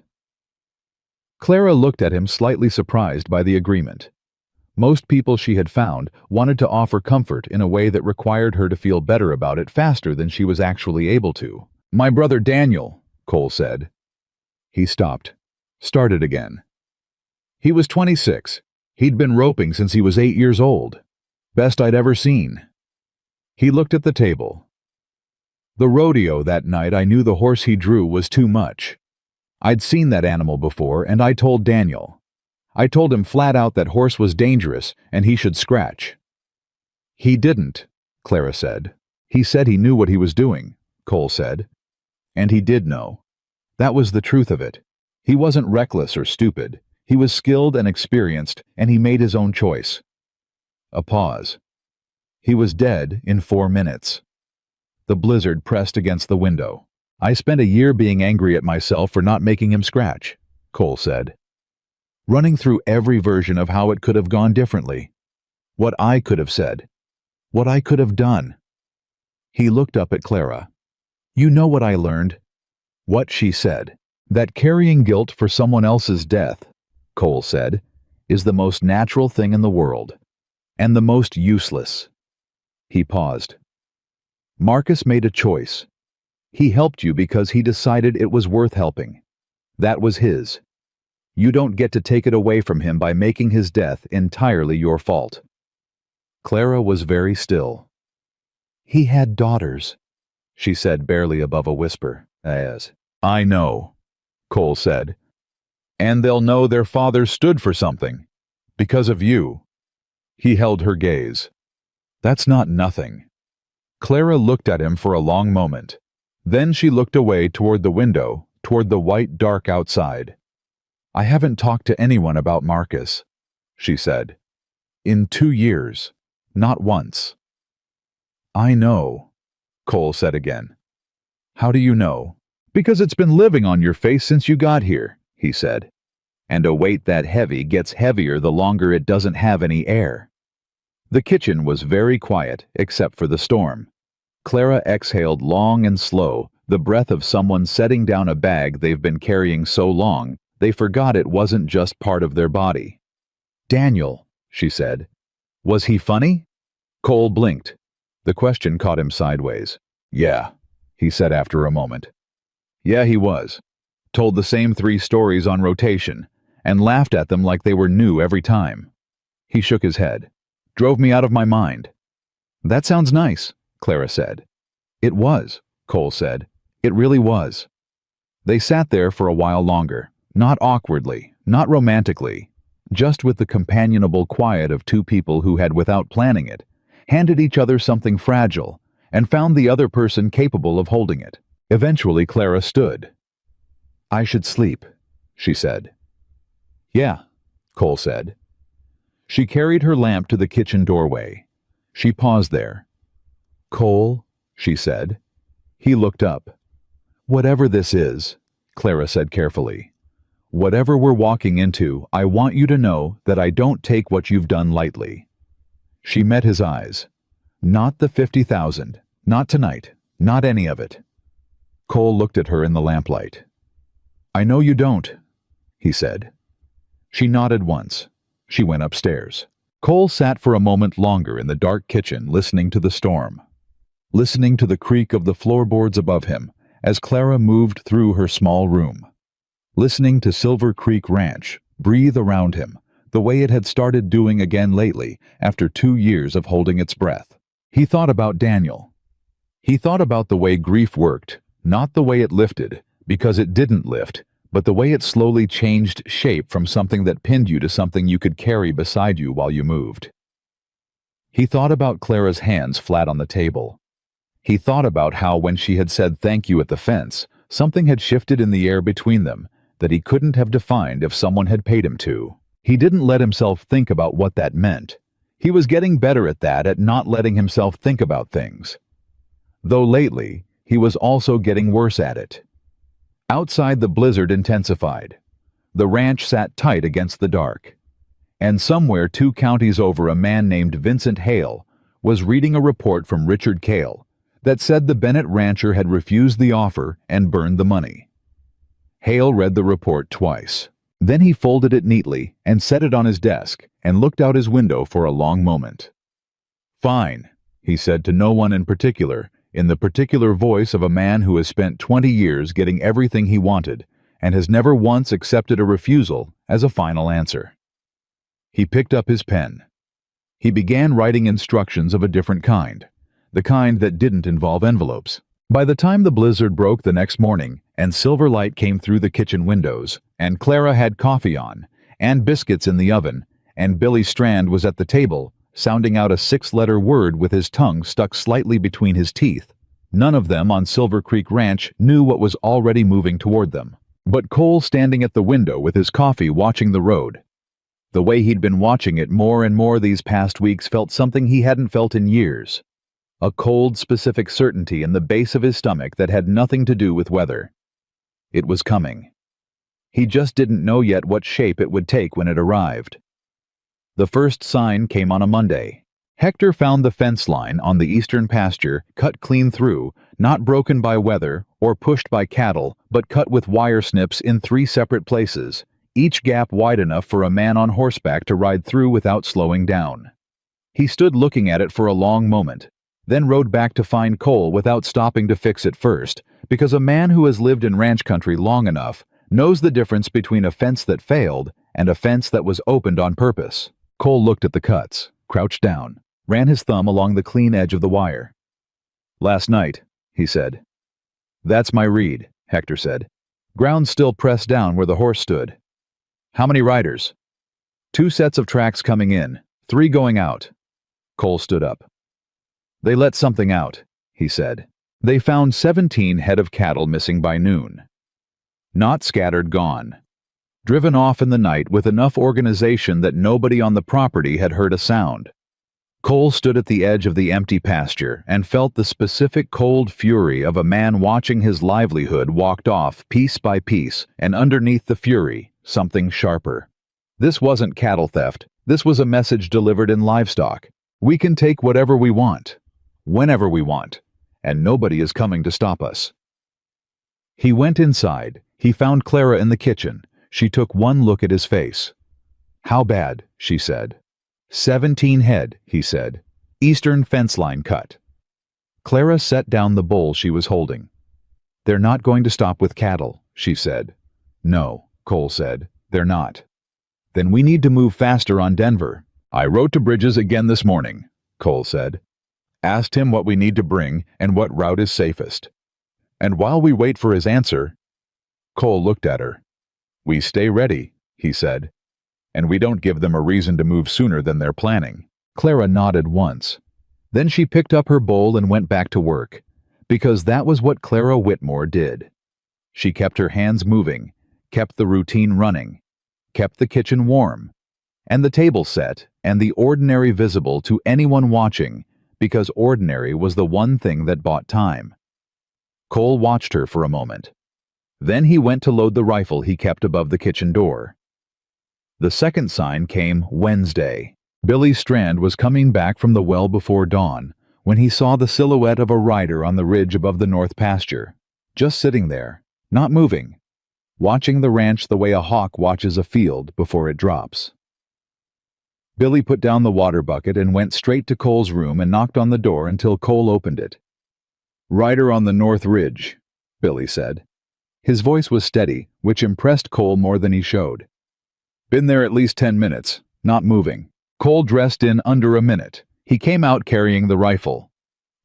Clara looked at him, slightly surprised by the agreement. Most people she had found wanted to offer comfort in a way that required her to feel better about it faster than she was actually able to. "My brother Daniel," Cole said. He stopped. Started again. "He was 26. He'd been roping since he was 8 years old. Best I'd ever seen." He looked at the table. "The rodeo that night, I knew the horse he drew was too much. I'd seen that animal before, and I told Daniel. I told him flat out that horse was dangerous and he should scratch." "He didn't," Clara said. "He said he knew what he was doing," Cole said. "And he did know. That was the truth of it. He wasn't reckless or stupid. He was skilled and experienced, and he made his own choice." A pause. "He was dead in 4 minutes." The blizzard pressed against the window. "I spent a year being angry at myself for not making him scratch," Cole said. "Running through every version of how it could have gone differently. What I could have said. What I could have done." He looked up at Clara. "You know what I learned?" "What?" she said. "That carrying guilt for someone else's death," Cole said, "is the most natural thing in the world. And the most useless." He paused. "Marcus made a choice. He helped you because he decided it was worth helping. That was his. You don't get to take it away from him by making his death entirely your fault." Clara was very still. "He had daughters," she said barely above a whisper. "As I know," Cole said. "And they'll know their father stood for something. Because of you." He held her gaze. "That's not nothing." Clara looked at him for a long moment. Then she looked away toward the window, toward the white dark outside. "I haven't talked to anyone about Marcus," she said. "In 2 years. Not once." "I know," Cole said again. "How do you know?" "Because it's been living on your face since you got here," he said. "And a weight that heavy gets heavier the longer it doesn't have any air." The kitchen was very quiet, except for the storm. Clara exhaled long and slow, the breath of someone setting down a bag they've been carrying so long, they forgot it wasn't just part of their body. "Daniel," she said. "Was he funny?" Cole blinked. The question caught him sideways. "Yeah," he said after a moment. Yeah, he was. Told the same 3 stories on rotation, and laughed at them like they were new every time. He shook his head. Drove me out of my mind. That sounds nice, Clara said. It was, Cole said. It really was. They sat there for a while longer, not awkwardly, not romantically, just with the companionable quiet of 2 people who had, without planning it, handed each other something fragile and found the other person capable of holding it. Eventually, Clara stood. I should sleep, she said. Yeah, Cole said. She carried her lamp to the kitchen doorway. She paused there. Cole, she said. He looked up. Whatever this is, Clara said carefully, whatever we're walking into, I want you to know that I don't take what you've done lightly. She met his eyes. Not the 50,000, not tonight, not any of it. Cole looked at her in the lamplight. I know you don't, he said. She nodded once. She went upstairs. Cole sat for a moment longer in the dark kitchen listening to the storm, listening to the creak of the floorboards above him as Clara moved through her small room, listening to Silver Creek Ranch breathe around him the way it had started doing again lately after 2 years of holding its breath. He thought about Daniel. He thought about the way grief worked, not the way it lifted, because it didn't lift, but the way it slowly changed shape from something that pinned you to something you could carry beside you while you moved. He thought about Clara's hands flat on the table. He thought about how when she had said thank you at the fence, something had shifted in the air between them that he couldn't have defined if someone had paid him to. He didn't let himself think about what that meant. He was getting better at that, at not letting himself think about things. Though lately, he was also getting worse at it. Outside, the blizzard intensified. The ranch sat tight against the dark. And somewhere 2 counties over, a man named Vincent Hale was reading a report from Richard Cale that said the Bennett rancher had refused the offer and burned the money. Hale read the report twice. Then he folded it neatly and set it on his desk and looked out his window for a long moment. Fine, he said to no one in particular, in the particular voice of a man who has spent 20 years getting everything he wanted and has never once accepted a refusal as a final answer. He picked up his pen. He began writing instructions of a different kind, the kind that didn't involve envelopes. By the time the blizzard broke the next morning and silver light came through the kitchen windows, and Clara had coffee on, and biscuits in the oven, and Billy Strand was at the table, sounding out a 6-letter word with his tongue stuck slightly between his teeth, none of them on Silver Creek Ranch knew what was already moving toward them. But Cole, standing at the window with his coffee watching the road, the way he'd been watching it more and more these past weeks, felt something he hadn't felt in years. A cold, specific certainty in the base of his stomach that had nothing to do with weather. It was coming. He just didn't know yet what shape it would take when it arrived. The first sign came on a Monday. Hector found the fence line on the eastern pasture cut clean through, not broken by weather or pushed by cattle, but cut with wire snips in 3 separate places, each gap wide enough for a man on horseback to ride through without slowing down. He stood looking at it for a long moment, then rode back to find Cole without stopping to fix it first, because a man who has lived in ranch country long enough knows the difference between a fence that failed and a fence that was opened on purpose. Cole looked at the cuts, crouched down, ran his thumb along the clean edge of the wire. Last night, he said. That's my read, Hector said. Ground still pressed down where the horse stood. How many riders? 2 sets of tracks coming in, 3 going out. Cole stood up. They let something out, he said. They found 17 head of cattle missing by noon. Not scattered, gone. Driven off in the night with enough organization that nobody on the property had heard a sound. Cole stood at the edge of the empty pasture and felt the specific cold fury of a man watching his livelihood walked off piece by piece, and underneath the fury, something sharper. This wasn't cattle theft. This was a message delivered in livestock. We can take whatever we want, whenever we want, and nobody is coming to stop us. He went inside. He found Clara in the kitchen. She took one look at his face. How bad? She said. 17 head, he said. Eastern fence line cut. Clara set down the bowl she was holding. "They're not going to stop with cattle," she said. "No," Cole said, "they're not." "Then we need to move faster on Denver." "I wrote to Bridges again this morning," Cole said. "Asked him what we need to bring and what route is safest. And while we wait for his answer—" Cole looked at her. "We stay ready," he said. "And we don't give them a reason to move sooner than they're planning." Clara nodded once. Then she picked up her bowl and went back to work, because that was what Clara Whitmore did. She kept her hands moving, kept the routine running, kept the kitchen warm, and the table set, and the ordinary visible to anyone watching, because ordinary was the one thing that bought time. Cole watched her for a moment. Then he went to load the rifle he kept above the kitchen door. The second sign came Wednesday. Billy Strand was coming back from the well before dawn when he saw the silhouette of a rider on the ridge above the north pasture, just sitting there, not moving, watching the ranch the way a hawk watches a field before it drops. Billy put down the water bucket and went straight to Cole's room and knocked on the door until Cole opened it. "Rider on the north ridge," Billy said. His voice was steady, which impressed Cole more than he showed. "Been there at least 10 minutes, not moving." Cole dressed in under a minute. He came out carrying the rifle.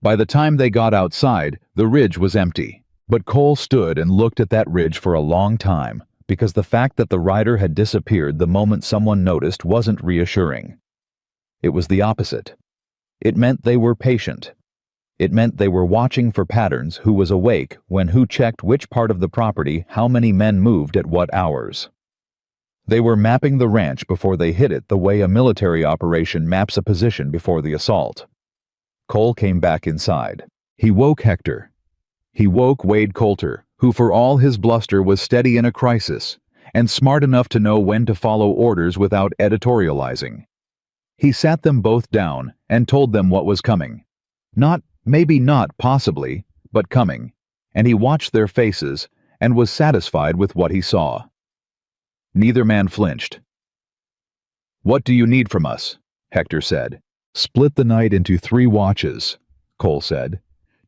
By the time they got outside, the ridge was empty. But Cole stood and looked at that ridge for a long time, because the fact that the rider had disappeared the moment someone noticed wasn't reassuring. It was the opposite. It meant they were patient. It meant they were watching for patterns, who was awake when who checked which part of the property, how many men moved at what hours. They were mapping the ranch before they hit it the way a military operation maps a position before the assault. Cole came back inside. He woke Hector. He woke Wade Coulter, who for all his bluster was steady in a crisis, and smart enough to know when to follow orders without editorializing. He sat them both down and told them what was coming. Not, maybe not, possibly, but coming, and he watched their faces and was satisfied with what he saw. Neither man flinched. "What do you need from us?" Hector said. "Split the night into 3 watches," Cole said.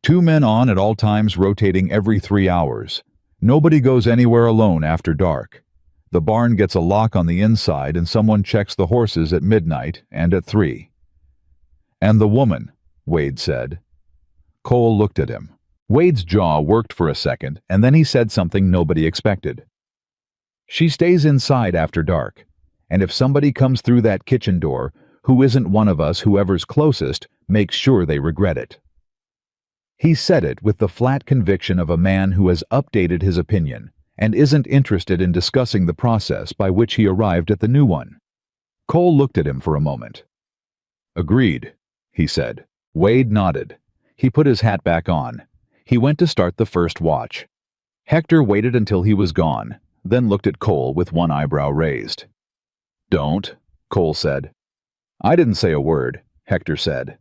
2 men on at all times, rotating every 3 hours. Nobody goes anywhere alone after dark. The barn gets a lock on the inside and someone checks the horses at midnight and at 3. "And the woman," Wade said. Cole looked at him. Wade's jaw worked for a second, and then he said something nobody expected. "She stays inside after dark, and if somebody comes through that kitchen door who isn't one of us, whoever's closest makes sure they regret it." He said it with the flat conviction of a man who has updated his opinion and isn't interested in discussing the process by which he arrived at the new one. Cole looked at him for a moment. "Agreed," he said. Wade nodded. He put his hat back on. He went to start the first watch. Hector waited until he was gone, then looked at Cole with one eyebrow raised. "Don't," Cole said. "I didn't say a word," Hector said.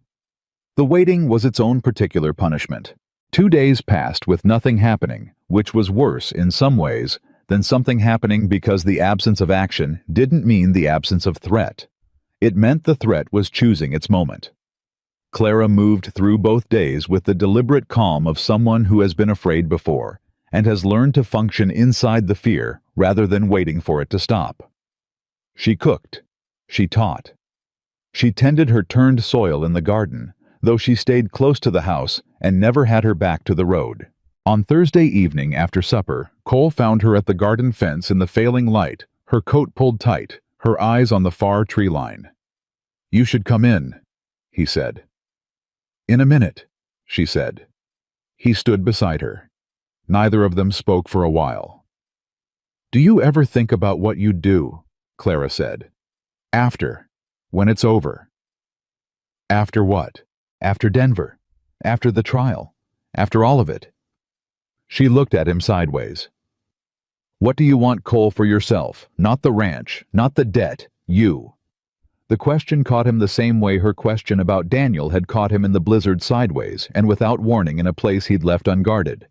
The waiting was its own particular punishment. 2 days passed with nothing happening, which was worse in some ways than something happening because the absence of action didn't mean the absence of threat. It meant the threat was choosing its moment. Clara moved through both days with the deliberate calm of someone who has been afraid before and has learned to function inside the fear rather than waiting for it to stop. She cooked. She taught. She tended her turned soil in the garden, though she stayed close to the house and never had her back to the road. On Thursday evening after supper, Cole found her at the garden fence in the failing light, her coat pulled tight, her eyes on the far tree line. "You should come in," he said. "In a minute," she said. He stood beside her. Neither of them spoke for a while. "Do you ever think about what you'd do?" Clara said. "After, when it's over." "After what? After Denver? After the trial? After all of it?" She looked at him sideways. "What do you want, Cole, for yourself? Not the ranch, not the debt, you." The question caught him the same way her question about Daniel had caught him in the blizzard sideways and without warning in a place he'd left unguarded.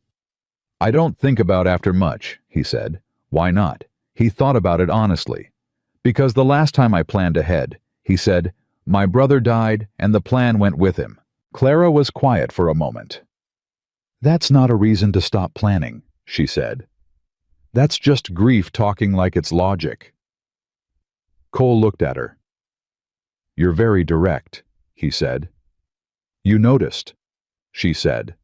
"I don't think about after much," he said. Why not? He thought about it honestly. "Because the last time I planned ahead," he said, "my brother died and the plan went with him. Clara was quiet for a moment. "That's not a reason to stop planning," she said. "That's just grief talking like it's logic." Cole looked at her. "You're very direct," he said. "You noticed," she said.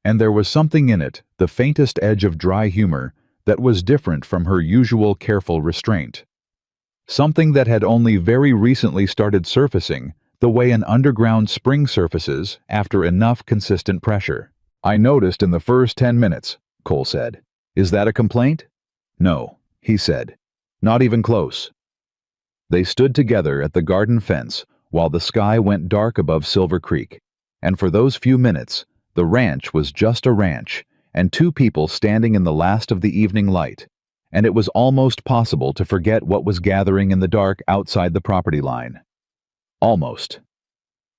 And there was something in it, the faintest edge of dry humor, that was different from her usual careful restraint. Something that had only very recently started surfacing, the way an underground spring surfaces after enough consistent pressure. "I noticed in the first 10 minutes, Cole said. "Is that a complaint?" "No," he said. "Not even close." They stood together at the garden fence while the sky went dark above Silver Creek, and for those few minutes, the ranch was just a ranch, and two people standing in the last of the evening light, and it was almost possible to forget what was gathering in the dark outside the property line. Almost.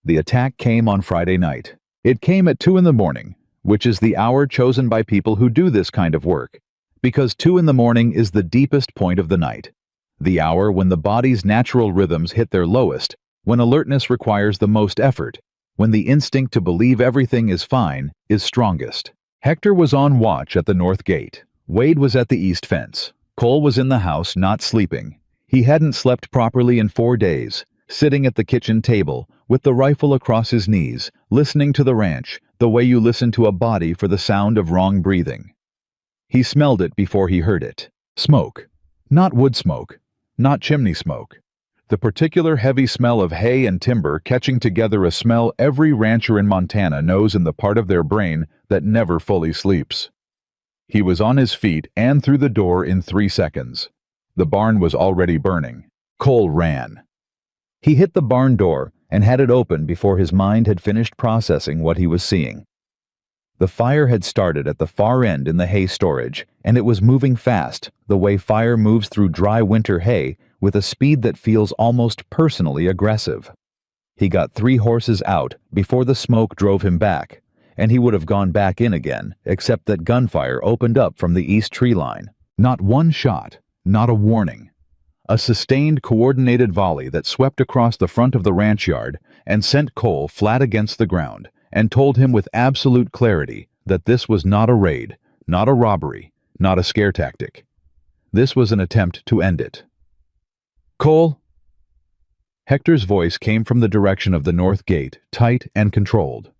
The attack came on Friday night. It came at 2 in the morning, which is the hour chosen by people who do this kind of work, because 2 in the morning is the deepest point of the night, the hour when the body's natural rhythms hit their lowest, when alertness requires the most effort, when the instinct to believe everything is fine is strongest. Hector was on watch at the north gate. Wade was at the east fence. Cole was in the house, not sleeping. He hadn't slept properly in 4 days, sitting at the kitchen table, with the rifle across his knees, listening to the ranch, the way you listen to a body for the sound of wrong breathing. He smelled it before he heard it. Smoke. Not wood smoke. Not chimney smoke. The particular heavy smell of hay and timber catching together, a smell every rancher in Montana knows in the part of their brain that never fully sleeps. He was on his feet and through the door in 3 seconds. The barn was already burning. Cole ran. He hit the barn door and had it open before his mind had finished processing what he was seeing. The fire had started at the far end in the hay storage, and it was moving fast, the way fire moves through dry winter hay, with a speed that feels almost personally aggressive. He got 3 horses out before the smoke drove him back, and he would have gone back in again, except that gunfire opened up from the east tree line. Not one shot, not a warning. A sustained, coordinated volley that swept across the front of the ranch yard and sent Cole flat against the ground, and told him with absolute clarity that this was not a raid, not a robbery, not a scare tactic. This was an attempt to end it. "Cole?" Hector's voice came from the direction of the north gate, tight and controlled.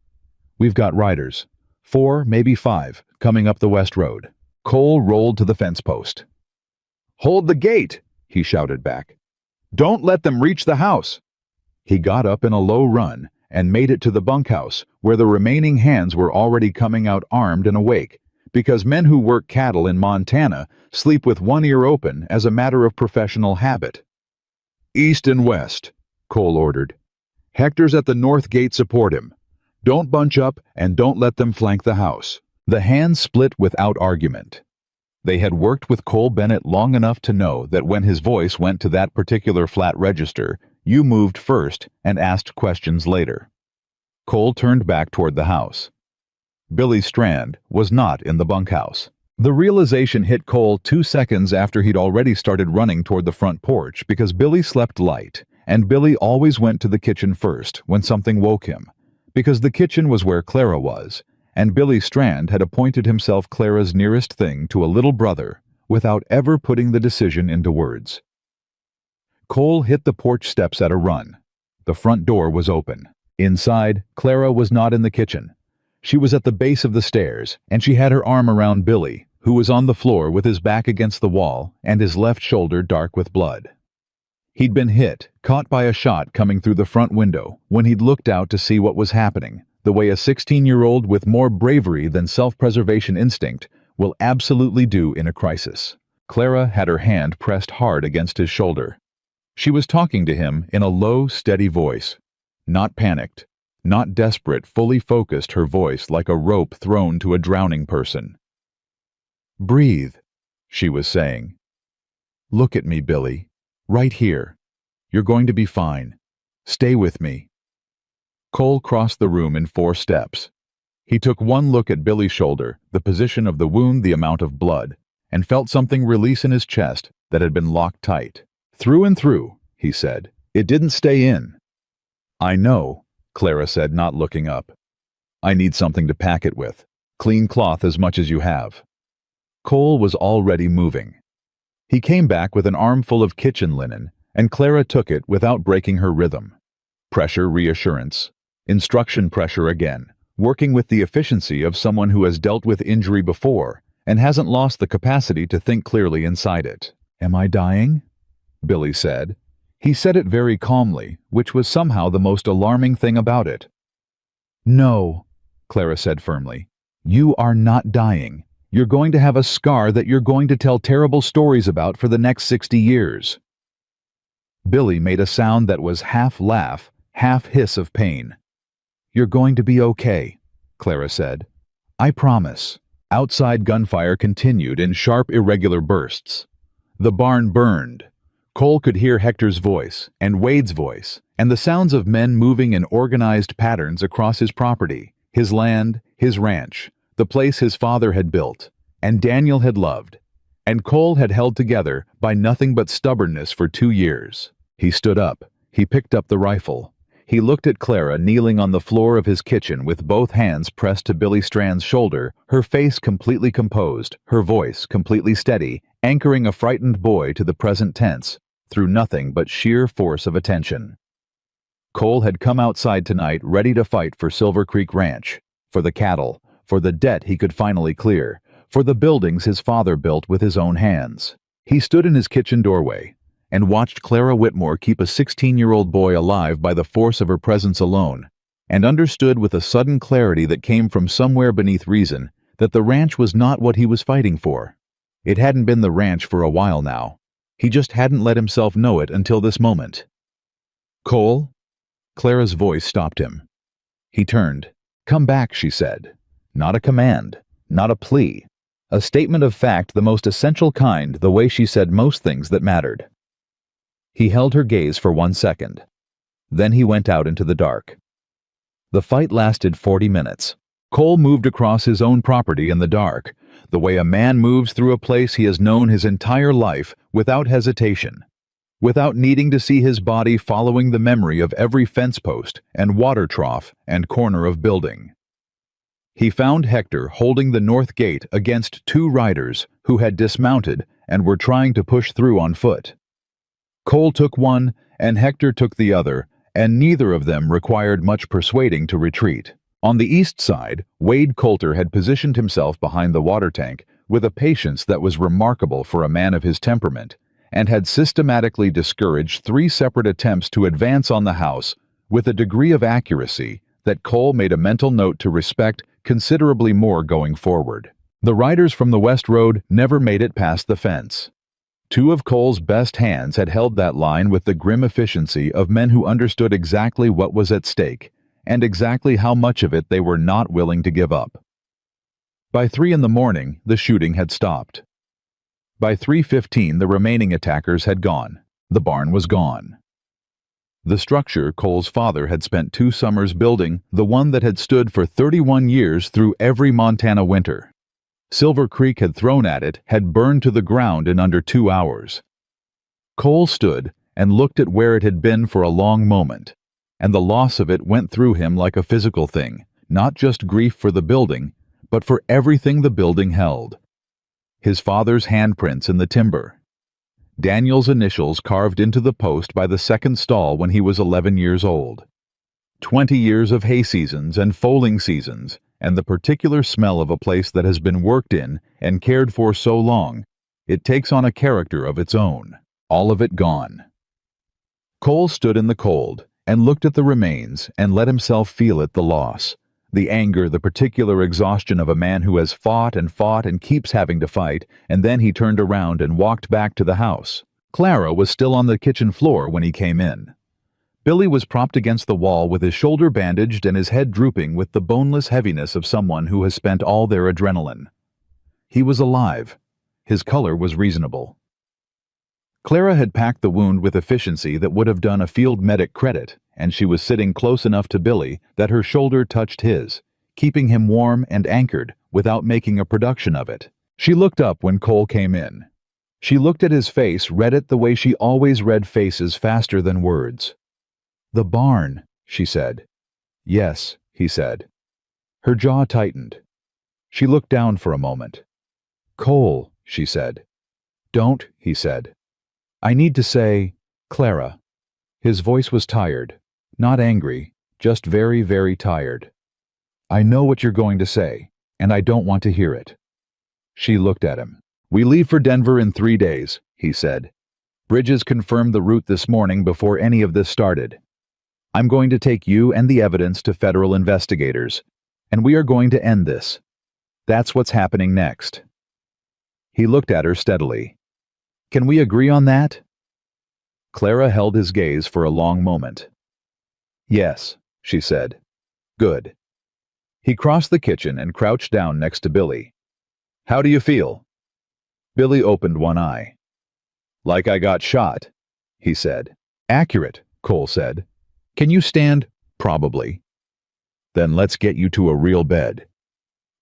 "We've got riders. 4, maybe 5, coming up the west road." Cole rolled to the fence post. "Hold the gate!" he shouted back. "Don't let them reach the house!" He got up in a low run and made it to the bunkhouse, where the remaining hands were already coming out armed and awake, because men who work cattle in Montana sleep with one ear open as a matter of professional habit. "East and west," Cole ordered. "Hector's at the north gate, support him. Don't bunch up and don't let them flank the house." The hands split without argument. They had worked with Cole Bennett long enough to know that when his voice went to that particular flat register, you moved first and asked questions later. Cole turned back toward the house. Billy Strand was not in the bunkhouse. The realization hit Cole 2 seconds after he'd already started running toward the front porch, because Billy slept light, and Billy always went to the kitchen first when something woke him, because the kitchen was where Clara was, and Billy Strand had appointed himself Clara's nearest thing to a little brother without ever putting the decision into words. Cole hit the porch steps at a run. The front door was open. Inside, Clara was not in the kitchen. She was at the base of the stairs, and she had her arm around Billy, who was on the floor with his back against the wall and his left shoulder dark with blood. He'd been hit, caught by a shot coming through the front window, when he'd looked out to see what was happening, the way a 16-year-old with more bravery than self-preservation instinct will absolutely do in a crisis. Clara had her hand pressed hard against his shoulder. She was talking to him in a low, steady voice. Not panicked, not desperate, fully focused, her voice like a rope thrown to a drowning person. "Breathe," she was saying. "Look at me, Billy. Right here. You're going to be fine. Stay with me." Cole crossed the room in 4 steps. He took one look at Billy's shoulder, the position of the wound, the amount of blood, and felt something release in his chest that had been locked tight. "Through and through," he said. "It didn't stay in." "I know," Clara said, not looking up. I need something to pack it with. Clean cloth as much as you have. Cole was already moving. He came back with an armful of kitchen linen, and Clara took it without breaking her rhythm. Pressure, reassurance. Instruction, pressure again, working with the efficiency of someone who has dealt with injury before and hasn't lost the capacity to think clearly inside it. Am I dying? Billy said. He said it very calmly, which was somehow the most alarming thing about it. No, Clara said firmly. You are not dying. You're going to have a scar that you're going to tell terrible stories about for the next 60 years. Billy made a sound that was half laugh, half hiss of pain. You're going to be okay, Clara said. I promise. Outside gunfire continued in sharp, irregular bursts. The barn burned. Cole could hear Hector's voice, and Wade's voice, and the sounds of men moving in organized patterns across his property, his land, his ranch, the place his father had built, and Daniel had loved, and Cole had held together by nothing but stubbornness for 2 years. He stood up. He picked up the rifle. He looked at Clara kneeling on the floor of his kitchen with both hands pressed to Billy Strand's shoulder, her face completely composed, her voice completely steady, anchoring a frightened boy to the present tense, through nothing but sheer force of attention. Cole had come outside tonight ready to fight for Silver Creek Ranch, for the cattle, for the debt he could finally clear, for the buildings his father built with his own hands. He stood in his kitchen doorway and watched Clara Whitmore keep a 16-year-old boy alive by the force of her presence alone, and understood with a sudden clarity that came from somewhere beneath reason that the ranch was not what he was fighting for. It hadn't been the ranch for a while now. He just hadn't let himself know it until this moment. Cole? Clara's voice stopped him. He turned. Come back, she said. Not a command, not a plea. A statement of fact, the most essential kind, the way she said most things that mattered. He held her gaze for 1 second. Then he went out into the dark. The fight lasted 40 minutes. Cole moved across his own property in the dark, the way a man moves through a place he has known his entire life without hesitation, without needing to see his body following the memory of every fence post and water trough and corner of building. He found Hector holding the north gate against 2 riders who had dismounted and were trying to push through on foot. Cole took one and Hector took the other, and neither of them required much persuading to retreat. On the east side, Wade Coulter had positioned himself behind the water tank with a patience that was remarkable for a man of his temperament, and had systematically discouraged 3 separate attempts to advance on the house with a degree of accuracy that Cole made a mental note to respect considerably more going forward. The riders from the West Road never made it past the fence. 2 of Cole's best hands had held that line with the grim efficiency of men who understood exactly what was at stake and exactly how much of it they were not willing to give up. By 3 in the morning, the shooting had stopped. By 3:15, the remaining attackers had gone. The barn was gone. The structure Cole's father had spent 2 summers building, the one that had stood for 31 years through every Montana winter. Silver Creek had thrown at it, had burned to the ground in under 2 hours. Cole stood and looked at where it had been for a long moment, and the loss of it went through him like a physical thing, not just grief for the building, but for everything the building held. His father's handprints in the timber. Daniel's initials carved into the post by the second stall when he was 11 years old. 20 years of hay seasons and foaling seasons, and the particular smell of a place that has been worked in and cared for so long, it takes on a character of its own. All of it gone. Cole stood in the cold and looked at the remains and let himself feel it, the loss, the anger, the particular exhaustion of a man who has fought and keeps having to fight, and then he turned around and walked back to the house. Clara was still on the kitchen floor when he came in. Billy was propped against the wall with his shoulder bandaged and his head drooping with the boneless heaviness of someone who has spent all their adrenaline. He was alive. His color was reasonable. Clara had packed the wound with efficiency that would have done a field medic credit, and she was sitting close enough to Billy that her shoulder touched his, keeping him warm and anchored without making a production of it. She looked up when Cole came in. She looked at his face, read it the way she always read faces faster than words. "The barn," she said. Yes, he said. Her jaw tightened. She looked down for a moment. Cole, she said. Don't, he said. I need to say, Clara. His voice was tired, not angry, just very, very tired. I know what you're going to say, and I don't want to hear it. She looked at him. We leave for Denver in 3 days, he said. Bridges confirmed the route this morning before any of this started. I'm going to take you and the evidence to federal investigators, and we are going to end this. That's what's happening next. He looked at her steadily. Can we agree on that? Clara held his gaze for a long moment. Yes, she said. Good. He crossed the kitchen and crouched down next to Billy. How do you feel? Billy opened one eye. Like I got shot, he said. Accurate, Cole said. Can you stand? Probably. Then let's get you to a real bed.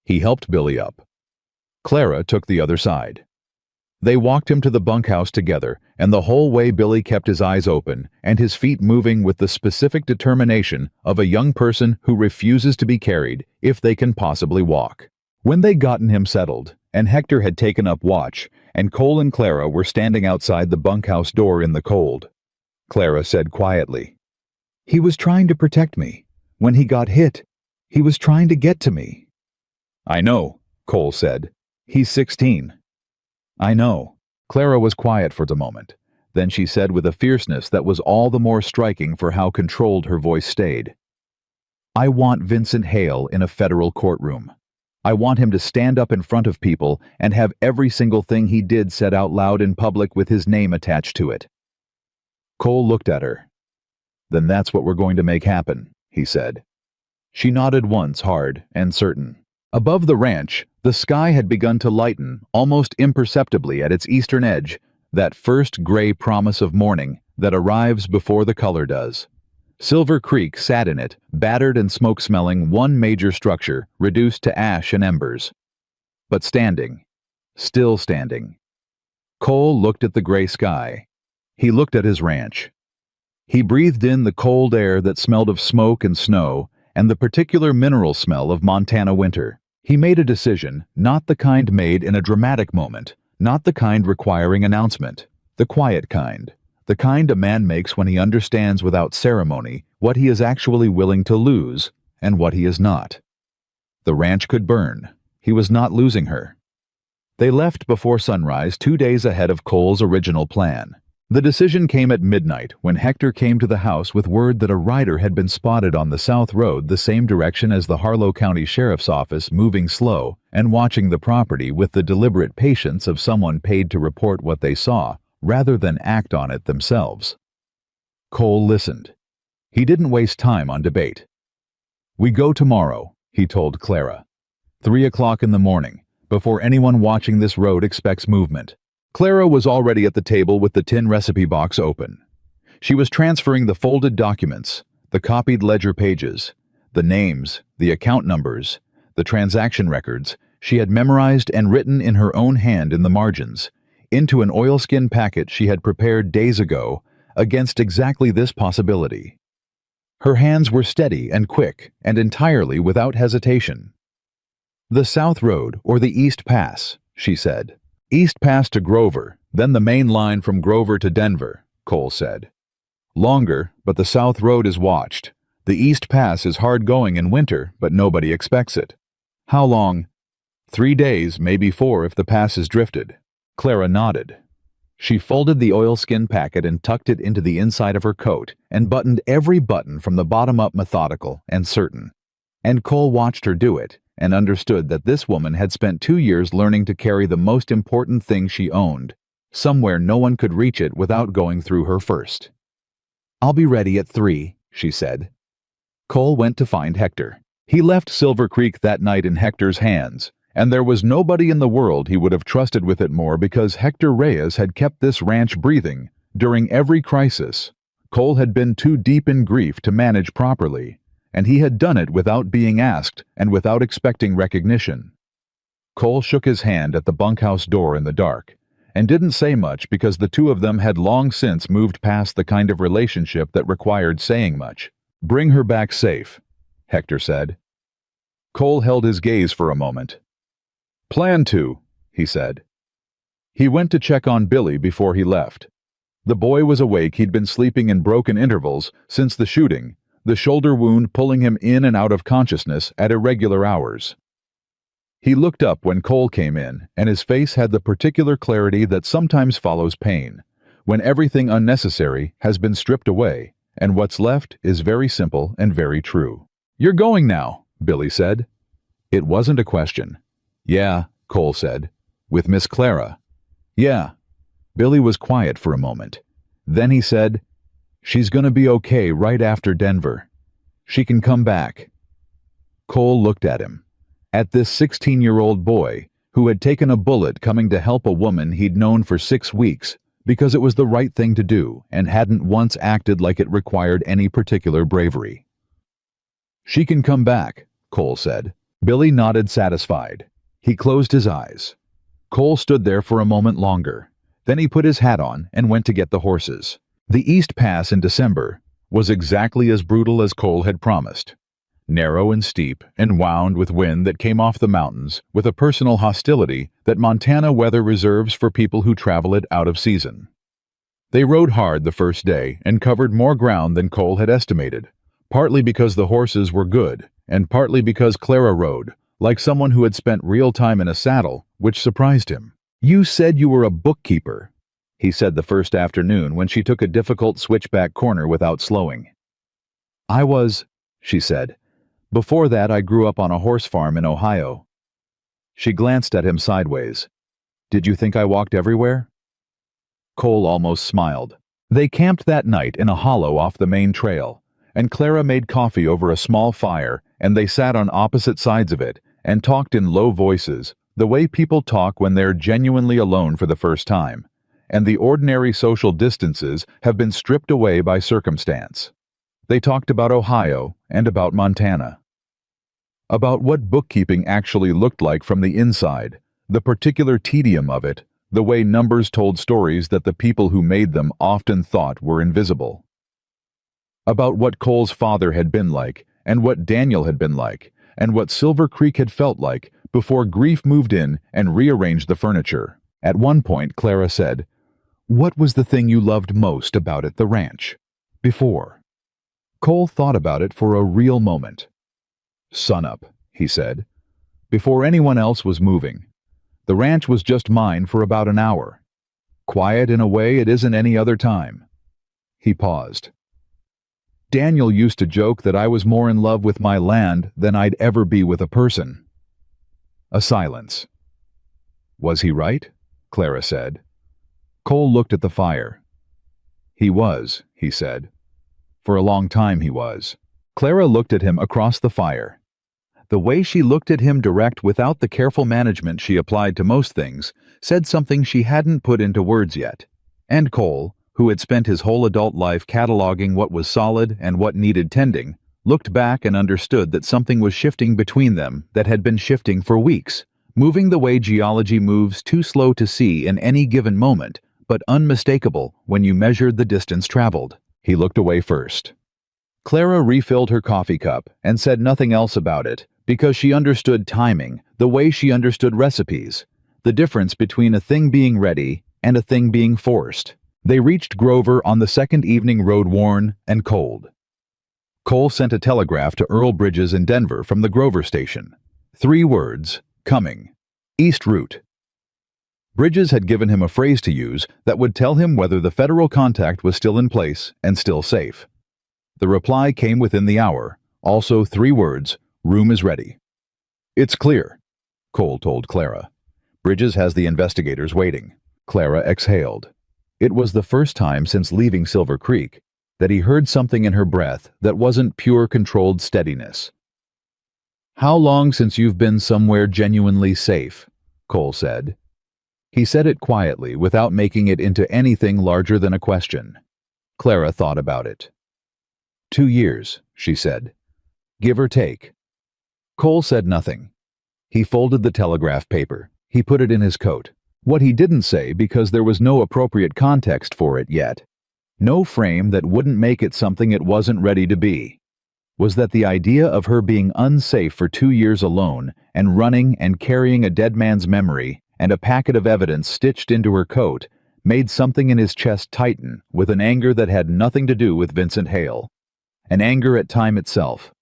He helped Billy up. Clara took the other side. They walked him to the bunkhouse together, and the whole way Billy kept his eyes open and his feet moving with the specific determination of a young person who refuses to be carried if they can possibly walk. When they'd gotten him settled, and Hector had taken up watch, and Cole and Clara were standing outside the bunkhouse door in the cold, Clara said quietly, He was trying to protect me. When he got hit, he was trying to get to me. I know, Cole said. He's 16. I know. Clara was quiet for the moment. Then she said with a fierceness that was all the more striking for how controlled her voice stayed. I want Vincent Hale in a federal courtroom. I want him to stand up in front of people and have every single thing he did said out loud in public with his name attached to it. Cole looked at her. Then that's what we're going to make happen, he said. She nodded once, hard and certain. Above the ranch, the sky had begun to lighten, almost imperceptibly at its eastern edge, that first gray promise of morning that arrives before the color does. Silver Creek sat in it, battered and smoke-smelling, one major structure, reduced to ash and embers. But standing. Still standing. Cole looked at the gray sky. He looked at his ranch. He breathed in the cold air that smelled of smoke and snow, and the particular mineral smell of Montana winter. He made a decision, not the kind made in a dramatic moment, not the kind requiring announcement, the quiet kind, the kind a man makes when he understands without ceremony what he is actually willing to lose and what he is not. The ranch could burn. He was not losing her. They left before sunrise 2 days ahead of Cole's original plan. The decision came at midnight when Hector came to the house with word that a rider had been spotted on the south road the same direction as the Harlow County Sheriff's Office, moving slow and watching the property with the deliberate patience of someone paid to report what they saw rather than act on it themselves. Cole listened. He didn't waste time on debate. We go tomorrow, he told Clara. 3 o'clock in the morning, before anyone watching this road expects movement. Clara was already at the table with the tin recipe box open. She was transferring the folded documents, the copied ledger pages, the names, the account numbers, the transaction records she had memorized and written in her own hand in the margins, into an oilskin packet she had prepared days ago against exactly this possibility. Her hands were steady and quick and entirely without hesitation. The South Road or the East Pass, she said. East Pass to Grover, then the main line from Grover to Denver, Cole said. Longer, but the South Road is watched. The East Pass is hard going in winter, but nobody expects it. How long? 3 days, maybe 4 if the pass is drifted. Clara nodded. She folded the oilskin packet and tucked it into the inside of her coat and buttoned every button from the bottom up, methodical and certain. And Cole watched her do it and understood that this woman had spent 2 years learning to carry the most important thing she owned, somewhere no one could reach it without going through her first. I'll be ready at 3, she said. Cole went to find Hector. He left Silver Creek that night in Hector's hands, and there was nobody in the world he would have trusted with it more because Hector Reyes had kept this ranch breathing during every crisis. Cole had been too deep in grief to manage properly, and he had done it without being asked and without expecting recognition. Cole shook his hand at the bunkhouse door in the dark, and didn't say much because the two of them had long since moved past the kind of relationship that required saying much. Bring her back safe. Hector said. Cole held his gaze for a moment. Plan to, he said. He went to check on Billy before he left. The boy was awake. He'd been sleeping in broken intervals since the shooting, the shoulder wound pulling him in and out of consciousness at irregular hours. He looked up when Cole came in, and his face had the particular clarity that sometimes follows pain, when everything unnecessary has been stripped away, and what's left is very simple and very true. You're going now, Billy said. It wasn't a question. Yeah, Cole said. With Miss Clara. Yeah. Billy was quiet for a moment. Then he said, She's gonna be okay right after Denver. She can come back. Cole looked at him. At this 16-year-old boy who had taken a bullet coming to help a woman he'd known for 6 weeks because it was the right thing to do and hadn't once acted like it required any particular bravery. She can come back, Cole said. Billy nodded satisfied. He closed his eyes. Cole stood there for a moment longer. Then he put his hat on and went to get the horses. The East Pass in December was exactly as brutal as Cole had promised. Narrow and steep and wound with wind that came off the mountains with a personal hostility that Montana weather reserves for people who travel it out of season. They rode hard the first day and covered more ground than Cole had estimated, partly because the horses were good and partly because Clara rode, like someone who had spent real time in a saddle, which surprised him. You said you were a bookkeeper, he said the first afternoon when she took a difficult switchback corner without slowing. I was, she said. Before that, I grew up on a horse farm in Ohio. She glanced at him sideways. Did you think I walked everywhere? Cole almost smiled. They camped that night in a hollow off the main trail, and Clara made coffee over a small fire, and they sat on opposite sides of it and talked in low voices, the way people talk when they're genuinely alone for the first time, and the ordinary social distances have been stripped away by circumstance. They talked about Ohio and about Montana. About what bookkeeping actually looked like from the inside, the particular tedium of it, the way numbers told stories that the people who made them often thought were invisible. About what Cole's father had been like, and what Daniel had been like, and what Silver Creek had felt like before grief moved in and rearranged the furniture. At one point, Clara said, What was the thing you loved most about it, the ranch? Before. Cole thought about it for a real moment. Sunup, he said. Before anyone else was moving. The ranch was just mine for about an hour. Quiet in a way it isn't any other time. He paused. Daniel used to joke that I was more in love with my land than I'd ever be with a person. A silence. Was he right? Clara said. Cole looked at the fire. He was, he said. For a long time he was. Clara looked at him across the fire. The way she looked at him direct without the careful management she applied to most things said something she hadn't put into words yet. And Cole, who had spent his whole adult life cataloging what was solid and what needed tending, looked back and understood that something was shifting between them that had been shifting for weeks, moving the way geology moves, too slow to see in any given moment, but unmistakable when you measured the distance traveled. He looked away first. Clara refilled her coffee cup and said nothing else about it because she understood timing the way she understood recipes, the difference between a thing being ready and a thing being forced. They reached Grover on the second evening, road worn and cold. Cole sent a telegraph to Earl Bridges in Denver from the Grover station. 3 words, coming. East route. Bridges had given him a phrase to use that would tell him whether the federal contact was still in place and still safe. The reply came within the hour, also 3 words, room is ready. It's clear, Cole told Clara. Bridges has the investigators waiting. Clara exhaled. It was the first time since leaving Silver Creek that he heard something in her breath that wasn't pure controlled steadiness. How long since you've been somewhere genuinely safe? Cole said. He said it quietly without making it into anything larger than a question. Clara thought about it. 2 years, she said. Give or take. Cole said nothing. He folded the telegraph paper. He put it in his coat. What he didn't say because there was no appropriate context for it yet. No frame that wouldn't make it something it wasn't ready to be. was that the idea of her being unsafe for 2 years alone and running and carrying a dead man's memory and a packet of evidence stitched into her coat made something in his chest tighten with an anger that had nothing to do with Vincent Hale. An anger at time itself.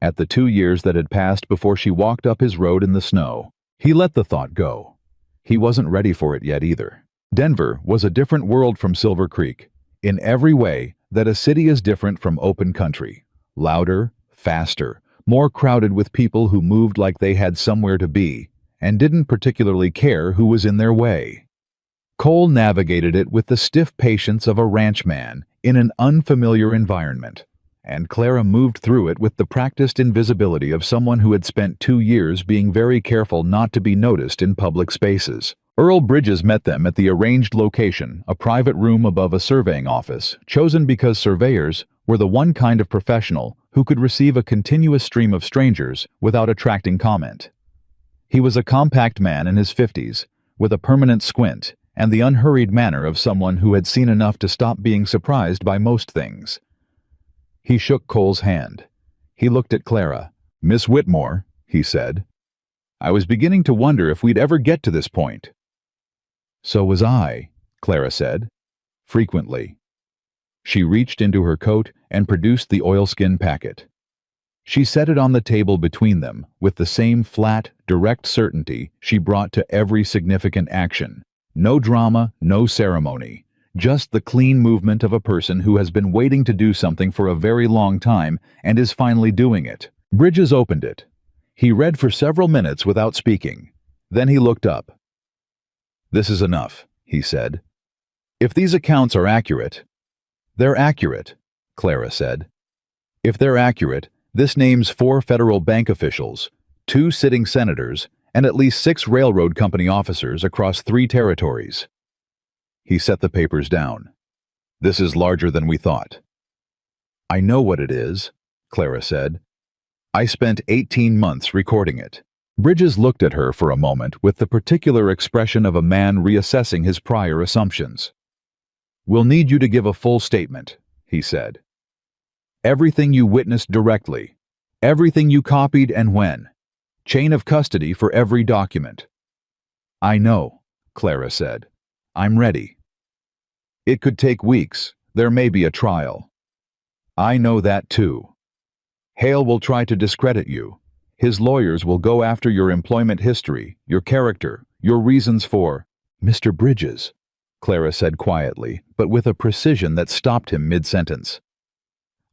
At the 2 years that had passed before she walked up his road in the snow. He let the thought go. He wasn't ready for it yet either. Denver was a different world from Silver Creek, in every way that a city is different from open country. Louder, faster, more crowded with people who moved like they had somewhere to be, and didn't particularly care who was in their way. Cole navigated it with the stiff patience of a ranchman in an unfamiliar environment, and Clara moved through it with the practiced invisibility of someone who had spent 2 years being very careful not to be noticed in public spaces. Earl Bridges met them at the arranged location, a private room above a surveying office, chosen because surveyors were the one kind of professional who could receive a continuous stream of strangers without attracting comment. He was a compact man in his 50s, with a permanent squint and the unhurried manner of someone who had seen enough to stop being surprised by most things. He shook Cole's hand. He looked at Clara. "Miss Whitmore," he said. "I was beginning to wonder if we'd ever get to this point." "So was I," Clara said. "Frequently." She reached into her coat and produced the oilskin packet. She set it on the table between them with the same flat, direct certainty she brought to every significant action. No drama, no ceremony. Just the clean movement of a person who has been waiting to do something for a very long time and is finally doing it. Bridges opened it. He read for several minutes without speaking. Then he looked up. "This is enough," he said. "If these accounts are accurate—" "They're accurate," Clara said. "If they're accurate, this names 4 federal bank officials, 2 sitting senators, and at least 6 railroad company officers across 3 territories." He set the papers down. "This is larger than we thought." "I know what it is," Clara said. "I spent 18 months recording it." Bridges looked at her for a moment with the particular expression of a man reassessing his prior assumptions. "We'll need you to give a full statement," he said. "Everything you witnessed directly, everything you copied and when. Chain of custody for every document." "I know," Clara said. "I'm ready." "It could take weeks. There may be a trial." "I know that too. Hale will try to discredit you. His lawyers will go after your employment history, your character, your reasons for—" "Mr. Bridges," Clara said quietly, but with a precision that stopped him mid-sentence.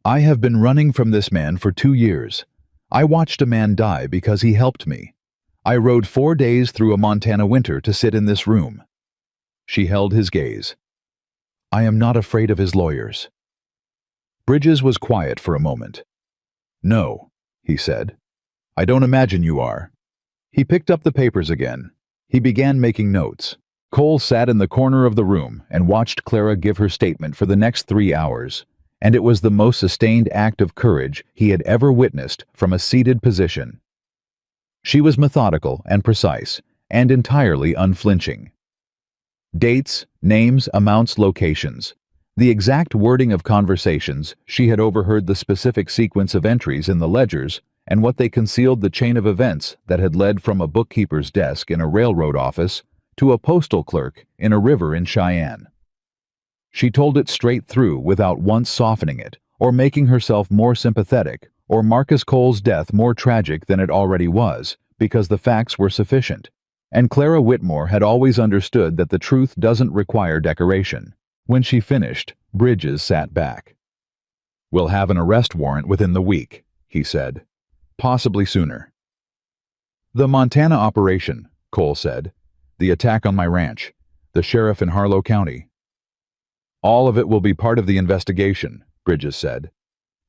"I have been running from this man for 2 years. I watched a man die because he helped me. I rode 4 days through a Montana winter to sit in this room." She held his gaze. "I am not afraid of his lawyers." Bridges was quiet for a moment. "No," he said. "I don't imagine you are." He picked up the papers again. He began making notes. Cole sat in the corner of the room and watched Clara give her statement for the next 3 hours, and it was the most sustained act of courage he had ever witnessed from a seated position. She was methodical and precise, and entirely unflinching. Dates, names, amounts, locations. The exact wording of conversations, she had overheard the specific sequence of entries in the ledgers, and what they concealed the chain of events that had led from a bookkeeper's desk in a railroad office to a postal clerk in a river in Cheyenne. She told it straight through without once softening it, or making herself more sympathetic, or Marcus Cole's death more tragic than it already was, because the facts were sufficient. And Clara Whitmore had always understood that the truth doesn't require decoration. When she finished, Bridges sat back. "We'll have an arrest warrant within the week," he said. "Possibly sooner." "The Montana operation," Cole said. "The attack on my ranch. The sheriff in Harlow County." "All of it will be part of the investigation," Bridges said.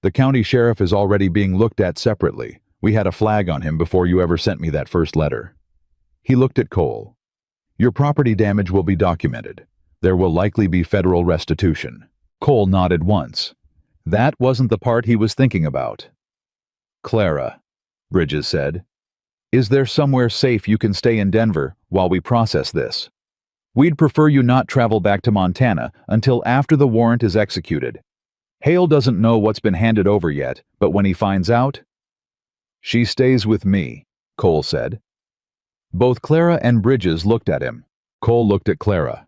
"The county sheriff is already being looked at separately. We had a flag on him before you ever sent me that first letter." He looked at Cole. "Your property damage will be documented. There will likely be federal restitution." Cole nodded once. That wasn't the part he was thinking about. "Clara," Bridges said, "is there somewhere safe you can stay in Denver while we process this? We'd prefer you not travel back to Montana until after the warrant is executed." Hale doesn't know what's been handed over yet, but when he finds out, she stays with me, Cole said. Both Clara and Bridges looked at him. Cole looked at Clara.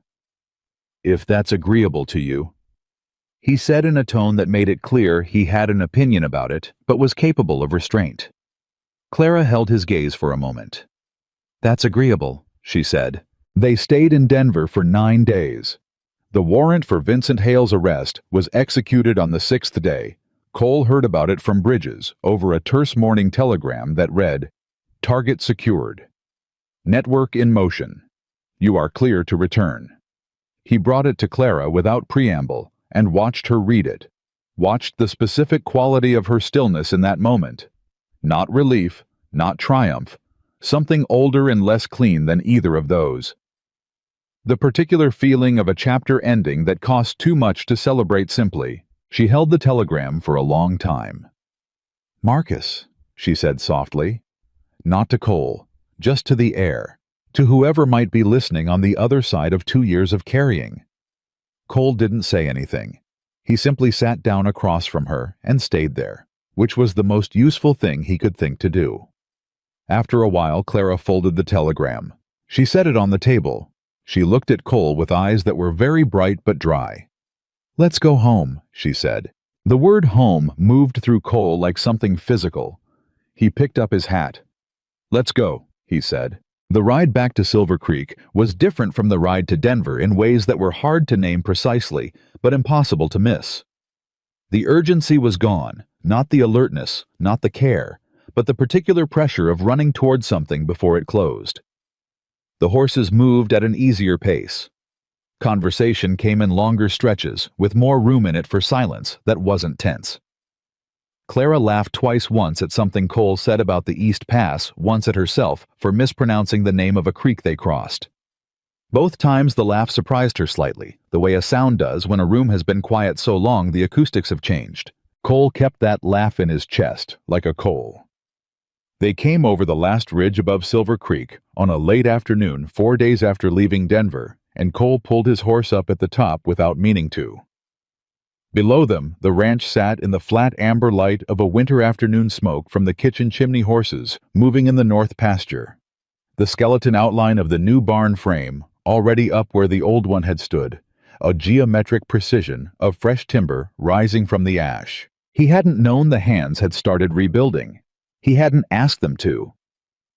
If that's agreeable to you, he said in a tone that made it clear he had an opinion about it, but was capable of restraint. Clara held his gaze for a moment. That's agreeable, she said. They stayed in Denver for 9 days. The warrant for Vincent Hale's arrest was executed on the 6th day. Cole heard about it from Bridges over a terse morning telegram that read, "Target secured. Network in motion. You are clear to return." He brought it to Clara without preamble and watched her read it, watched the specific quality of her stillness in that moment. Not relief, not triumph, something older and less clean than either of those. The particular feeling of a chapter ending that cost too much to celebrate simply. She held the telegram for a long time. "Marcus," she said softly. Not to Cole, just to the air, to whoever might be listening on the other side of 2 years of carrying. Cole didn't say anything. He simply sat down across from her and stayed there, which was the most useful thing he could think to do. After a while, Clara folded the telegram. She set it on the table. She looked at Cole with eyes that were very bright but dry. "Let's go home," she said. The word home moved through Cole like something physical. He picked up his hat. "Let's go," he said. The ride back to Silver Creek was different from the ride to Denver in ways that were hard to name precisely, but impossible to miss. The urgency was gone, not the alertness, not the care, but the particular pressure of running toward something before it closed. The horses moved at an easier pace. Conversation came in longer stretches, with more room in it for silence that wasn't tense. Clara laughed twice, once at something Cole said about the East Pass, once at herself for mispronouncing the name of a creek they crossed. Both times the laugh surprised her slightly, the way a sound does when a room has been quiet so long the acoustics have changed. Cole kept that laugh in his chest, like a coal. They came over the last ridge above Silver Creek on a late afternoon 4 days after leaving Denver, and Cole pulled his horse up at the top without meaning to. Below them, the ranch sat in the flat amber light of a winter afternoon smoke from the kitchen chimney horses moving in the north pasture. The skeleton outline of the new barn frame, already up where the old one had stood, a geometric precision of fresh timber rising from the ash. He hadn't known the hands had started rebuilding. He hadn't asked them to.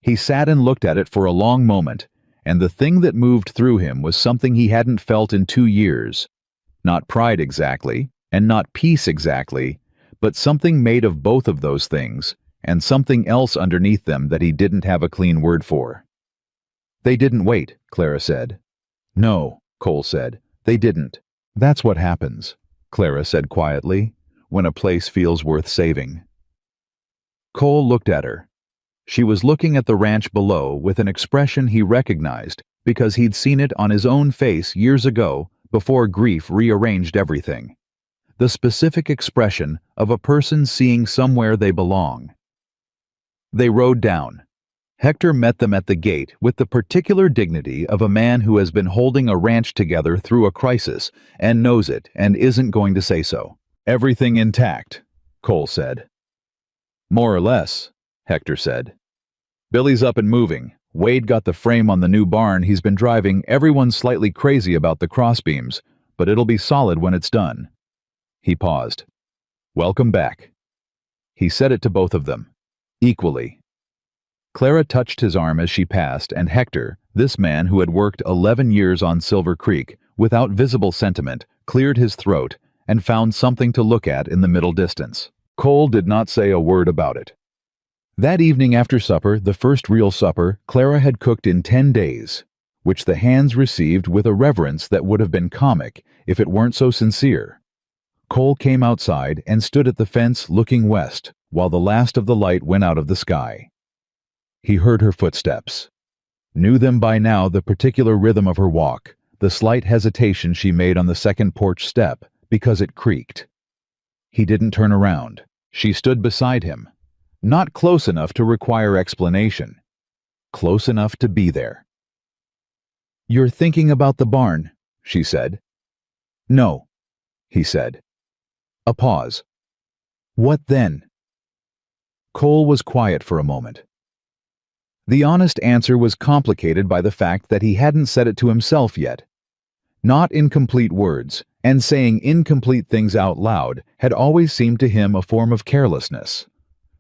He sat and looked at it for a long moment, and the thing that moved through him was something he hadn't felt in 2 years. Not pride exactly, and not peace exactly, but something made of both of those things, and something else underneath them that he didn't have a clean word for. "They didn't wait," Clara said. "No," Cole said, "they didn't." "That's what happens," Clara said quietly, "when a place feels worth saving." Cole looked at her. She was looking at the ranch below with an expression he recognized because he'd seen it on his own face years ago before grief rearranged everything. The specific expression of a person seeing somewhere they belong. They rode down. Hector met them at the gate with the particular dignity of a man who has been holding a ranch together through a crisis and knows it and isn't going to say so. "Everything intact," Cole said. "More or less," Hector said. "Billy's up and moving. Wade got the frame on the new barn he's been driving. Everyone's slightly crazy about the crossbeams, but it'll be solid when it's done." He paused. "Welcome back." He said it to both of them, equally. Clara touched his arm as she passed, and Hector, this man who had worked 11 years on Silver Creek, without visible sentiment, cleared his throat and found something to look at in the middle distance. Cole did not say a word about it. That evening after supper, the first real supper Clara had cooked in 10 days, which the hands received with a reverence that would have been comic if it weren't so sincere. Cole came outside and stood at the fence looking west while the last of the light went out of the sky. He heard her footsteps. Knew them by now, the particular rhythm of her walk, the slight hesitation she made on the second porch step because it creaked. He didn't turn around. She stood beside him. Not close enough to require explanation. Close enough to be there. "You're thinking about the barn," she said. "No," he said. A pause. What then? Cole was quiet for a moment. The honest answer was complicated by the fact that he hadn't said it to himself yet. Not in complete words, and saying incomplete things out loud had always seemed to him a form of carelessness.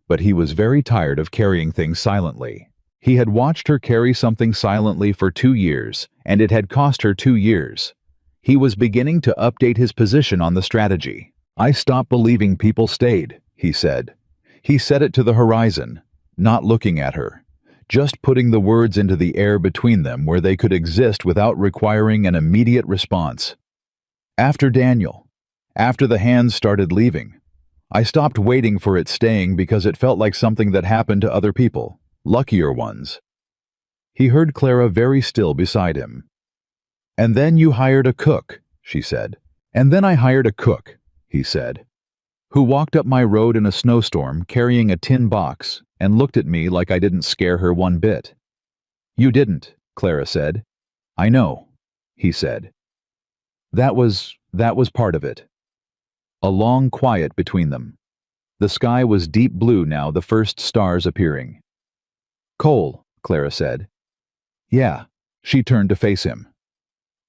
But he was very tired of carrying things silently. He had watched her carry something silently for 2 years, and it had cost her 2 years. He was beginning to update his position on the strategy. "I stopped believing people stayed," he said. He said it to the horizon, not looking at her, just putting the words into the air between them where they could exist without requiring an immediate response. After Daniel, after the hands started leaving, I stopped waiting for it staying because it felt like something that happened to other people, luckier ones. He heard Clara very still beside him. "And then you hired a cook," she said. "And then I hired a cook," he said, "who walked up my road in a snowstorm carrying a tin box and looked at me like I didn't scare her one bit." "You didn't," Clara said. "I know," he said. That was part of it. A long quiet between them. The sky was deep blue now, the first stars appearing. "Cole," Clara said. "Yeah." She turned to face him.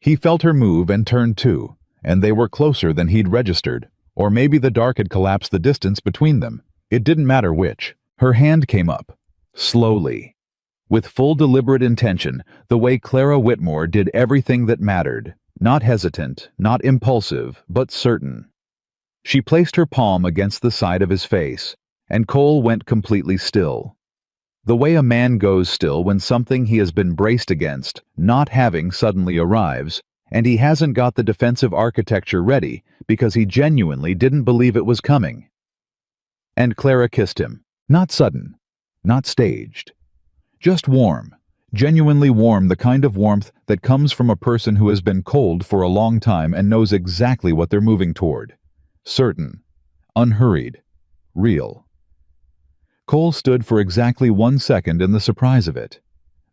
He felt her move and turned too, and they were closer than he'd registered, or maybe the dark had collapsed the distance between them. It didn't matter which. Her hand came up, slowly, with full deliberate intention, the way Clara Whitmore did everything that mattered, not hesitant, not impulsive, but certain. She placed her palm against the side of his face, and Cole went completely still. The way a man goes still when something he has been braced against, not having, suddenly arrives, and he hasn't got the defensive architecture ready because he genuinely didn't believe it was coming. And Clara kissed him. Not sudden, not staged. Just warm, genuinely warm, the kind of warmth that comes from a person who has been cold for a long time and knows exactly what they're moving toward. Certain, unhurried, real. Cole stood for exactly 1 second in the surprise of it.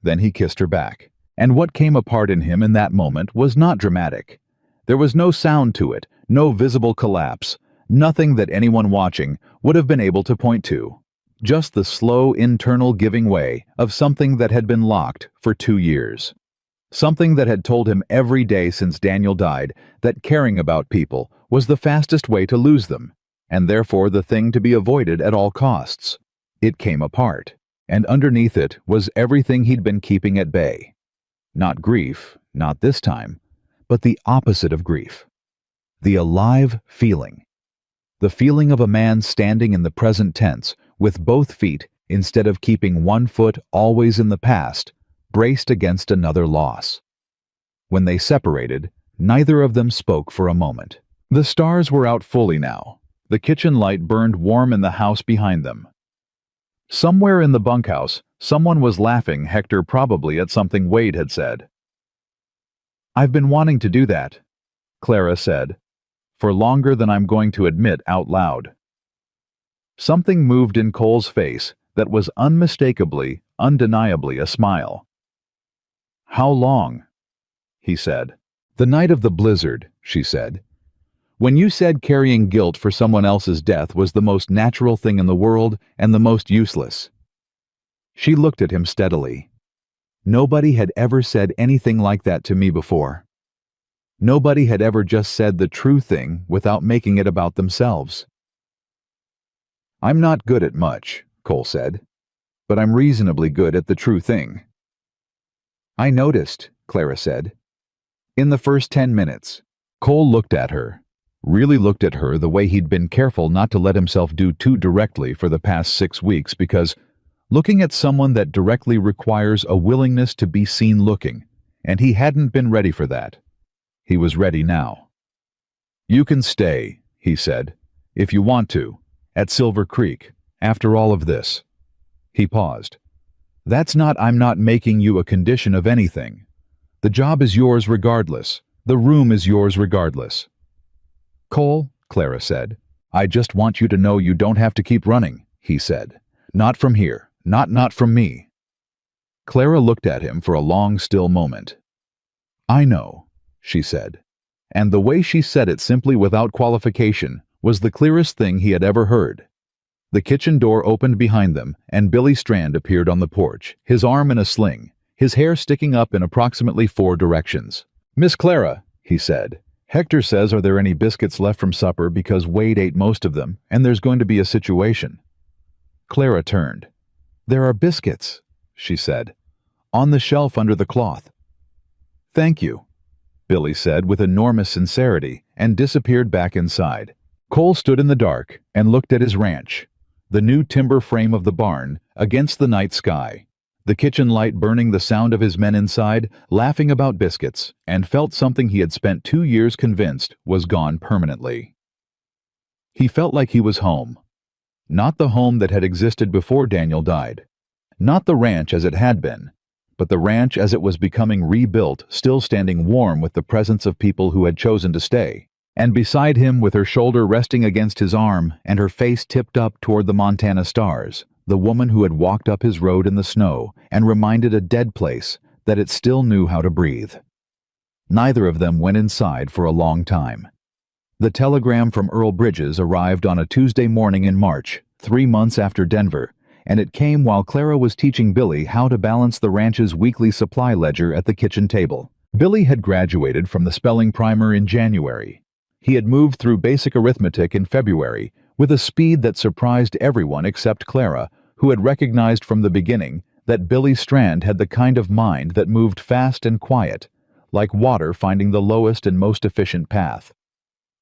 Then he kissed her back. And what came apart in him in that moment was not dramatic. There was no sound to it, no visible collapse, nothing that anyone watching would have been able to point to. Just the slow internal giving way of something that had been locked for 2 years. Something that had told him every day since Daniel died that caring about people was the fastest way to lose them, and therefore the thing to be avoided at all costs. It came apart, and underneath it was everything he'd been keeping at bay. Not grief, not this time, but the opposite of grief. The alive feeling. The feeling of a man standing in the present tense, with both feet, instead of keeping one foot always in the past, braced against another loss. When they separated, neither of them spoke for a moment. The stars were out fully now. The kitchen light burned warm in the house behind them. Somewhere in the bunkhouse, someone was laughing, Hector probably at something Wade had said. "I've been wanting to do that," Clara said, "for longer than I'm going to admit out loud." Something moved in Cole's face that was unmistakably, undeniably a smile. "How long?" he said. "The night of the blizzard," she said. "When you said carrying guilt for someone else's death was the most natural thing in the world and the most useless." She looked at him steadily. "Nobody had ever said anything like that to me before. Nobody had ever just said the true thing without making it about themselves." "I'm not good at much," Cole said, "but I'm reasonably good at the true thing." "I noticed," Clara said. "In the first 10 minutes. Cole looked at her, really looked at her the way he'd been careful not to let himself do too directly for the past 6 weeks, because looking at someone that directly requires a willingness to be seen looking, and he hadn't been ready for that. He was ready now. "You can stay," he said, "if you want to, at Silver Creek, after all of this." He paused. I'm not making you a condition of anything. The job is yours regardless. The room is yours regardless." "Cole," Clara said, "I just want you to know you don't have to keep running," he said. "Not from here. Not from me." Clara looked at him for a long, still moment. "I know," she said. And the way she said it, simply without qualification, was the clearest thing he had ever heard. The kitchen door opened behind them, and Billy Strand appeared on the porch, his arm in a sling, his hair sticking up in approximately 4 directions. "Miss Clara," he said, "Hector says are there any biscuits left from supper because Wade ate most of them, and there's going to be a situation." Clara turned. "There are biscuits," she said, "on the shelf under the cloth." "Thank you," Billy said with enormous sincerity, and disappeared back inside. Cole stood in the dark and looked at his ranch, the new timber frame of the barn, against the night sky, the kitchen light burning, the sound of his men inside, laughing about biscuits, and felt something he had spent 2 years convinced was gone permanently. He felt like he was home. Not the home that had existed before Daniel died. Not the ranch as it had been, but the ranch as it was becoming rebuilt, still standing warm with the presence of people who had chosen to stay. And beside him, with her shoulder resting against his arm and her face tipped up toward the Montana stars, the woman who had walked up his road in the snow and reminded a dead place that it still knew how to breathe. Neither of them went inside for a long time. The telegram from Earl Bridges arrived on a Tuesday morning in March, 3 months after Denver, and it came while Clara was teaching Billy how to balance the ranch's weekly supply ledger at the kitchen table. Billy had graduated from the spelling primer in January. He had moved through basic arithmetic in February with a speed that surprised everyone except Clara, who had recognized from the beginning that Billy Strand had the kind of mind that moved fast and quiet, like water finding the lowest and most efficient path.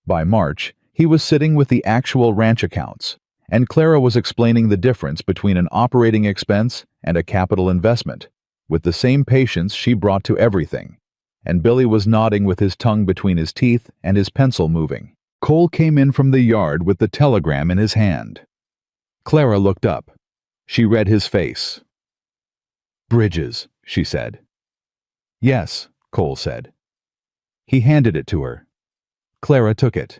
By March, he was sitting with the actual ranch accounts, and Clara was explaining the difference between an operating expense and a capital investment, with the same patience she brought to everything, and Billy was nodding with his tongue between his teeth and his pencil moving. Cole came in from the yard with the telegram in his hand. Clara looked up. She read his face. "Bridges," she said. "Yes," Cole said. He handed it to her. Clara took it.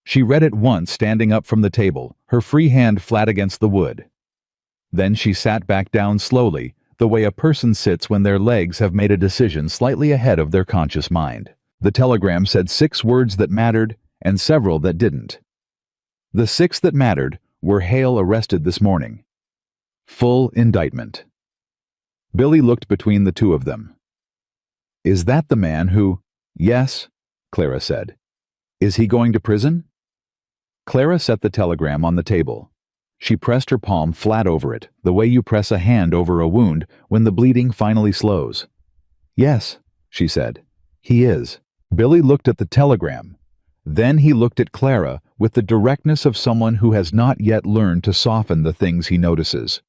She read it once standing up from the table, her free hand flat against the wood. Then she sat back down slowly, the way a person sits when their legs have made a decision slightly ahead of their conscious mind. The telegram said 6 words that mattered and several that didn't. The 6 that mattered were Hale arrested this morning. Full indictment. Billy looked between the two of them. "Is that the man who—" "Yes," Clara said. "Is he going to prison?" Clara set the telegram on the table. She pressed her palm flat over it, the way you press a hand over a wound when the bleeding finally slows. "Yes," she said. "He is." Billy looked at the telegram. Then he looked at Clara with the directness of someone who has not yet learned to soften the things he notices.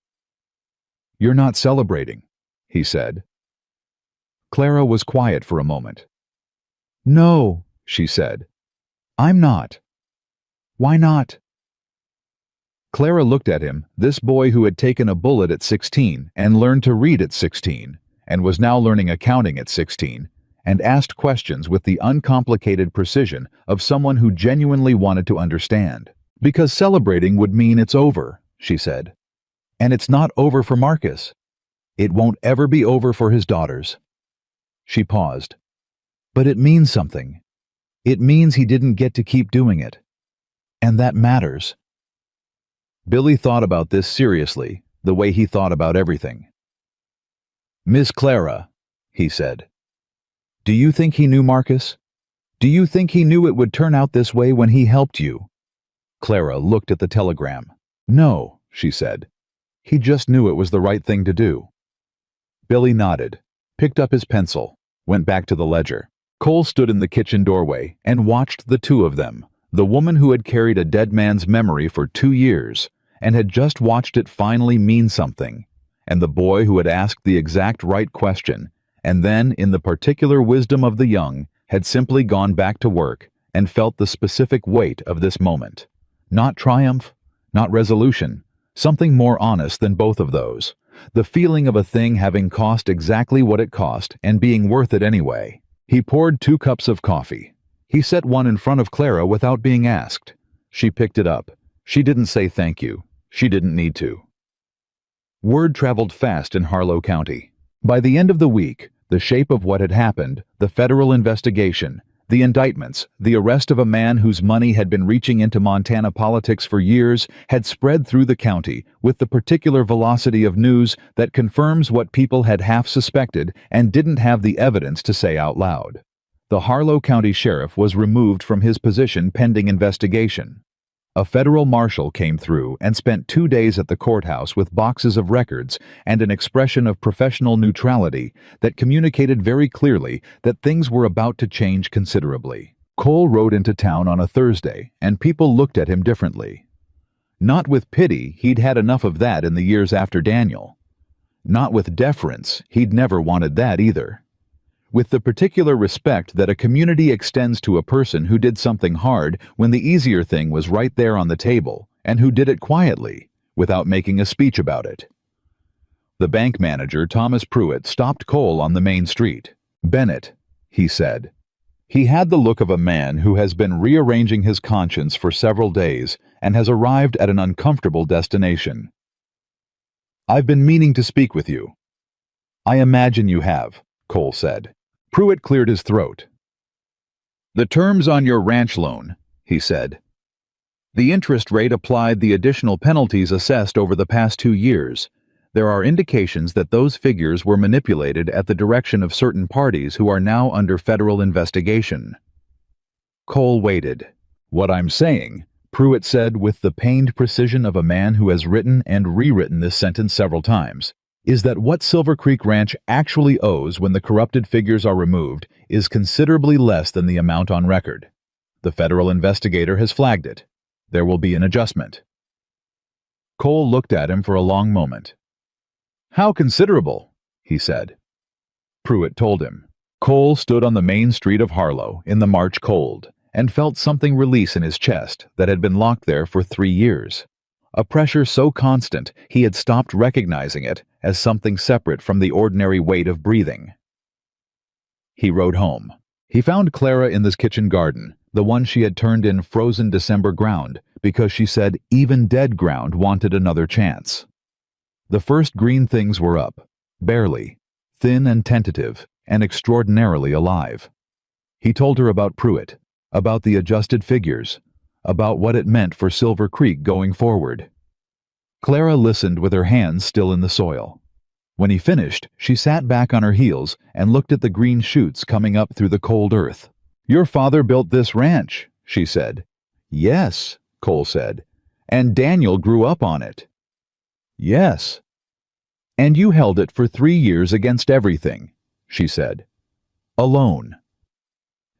"You're not celebrating," he said. Clara was quiet for a moment. "No," she said. "I'm not." "Why not?" Clara looked at him, this boy who had taken a bullet at 16 and learned to read at 16, and was now learning accounting at 16, and asked questions with the uncomplicated precision of someone who genuinely wanted to understand. "Because celebrating would mean it's over," she said. "And it's not over for Marcus. It won't ever be over for his daughters." She paused. "But it means something. It means he didn't get to keep doing it. And that matters." Billy thought about this seriously, the way he thought about everything. "Miss Clara," he said, "do you think he knew Marcus? Do you think he knew it would turn out this way when he helped you?" Clara looked at the telegram. "No," she said. "He just knew it was the right thing to do." Billy nodded, picked up his pencil, went back to the ledger. Cole stood in the kitchen doorway and watched the two of them, the woman who had carried a dead man's memory for 2 years and had just watched it finally mean something, and the boy who had asked the exact right question and then, in the particular wisdom of the young, had simply gone back to work and felt the specific weight of this moment. Not triumph, not resolution, something more honest than both of those. The feeling of a thing having cost exactly what it cost and being worth it anyway. He poured 2 cups of coffee. He set one in front of Clara without being asked. She picked it up. She didn't say thank you. She didn't need to. Word traveled fast in Harlow County. By the end of the week, the shape of what had happened, the federal investigation, The indictments, the arrest of a man whose money had been reaching into Montana politics for years, had spread through the county with the particular velocity of news that confirms what people had half suspected and didn't have the evidence to say out loud. The Harlow County Sheriff was removed from his position pending investigation. A federal marshal came through and spent 2 days at the courthouse with boxes of records and an expression of professional neutrality that communicated very clearly that things were about to change considerably. Cole rode into town on a Thursday, and people looked at him differently. Not with pity, he'd had enough of that in the years after Daniel. Not with deference, he'd never wanted that either. With the particular respect that a community extends to a person who did something hard when the easier thing was right there on the table, and who did it quietly, without making a speech about it. The bank manager, Thomas Pruitt, stopped Cole on the main street. "Bennett," he said. He had the look of a man who has been rearranging his conscience for several days and has arrived at an uncomfortable destination. "I've been meaning to speak with you." "I imagine you have," Cole said. Pruitt cleared his throat. "The terms on your ranch loan," he said. "The interest rate applied, the additional penalties assessed over the past 2 years. There are indications that those figures were manipulated at the direction of certain parties who are now under federal investigation." Cole waited. "What I'm saying," Pruitt said with the pained precision of a man who has written and rewritten this sentence several times, "is that what Silver Creek Ranch actually owes when the corrupted figures are removed is considerably less than the amount on record. The federal investigator has flagged it. There will be an adjustment." Cole looked at him for a long moment. "How considerable?" he said. Pruitt told him. Cole stood on the main street of Harlow in the March cold and felt something release in his chest that had been locked there for 3 years. A pressure so constant he had stopped recognizing it as something separate from the ordinary weight of breathing. He rode home. He found Clara in this kitchen garden, the one she had turned in frozen December ground, because she said even dead ground wanted another chance. The first green things were up, barely, thin and tentative, and extraordinarily alive. He told her about Pruitt, about the adjusted figures, about what it meant for Silver Creek going forward. Clara listened with her hands still in the soil. When he finished, she sat back on her heels and looked at the green shoots coming up through the cold earth. "Your father built this ranch," she said. "Yes," Cole said. "And Daniel grew up on it." "Yes." "And you held it for 3 years against everything," she said. "Alone."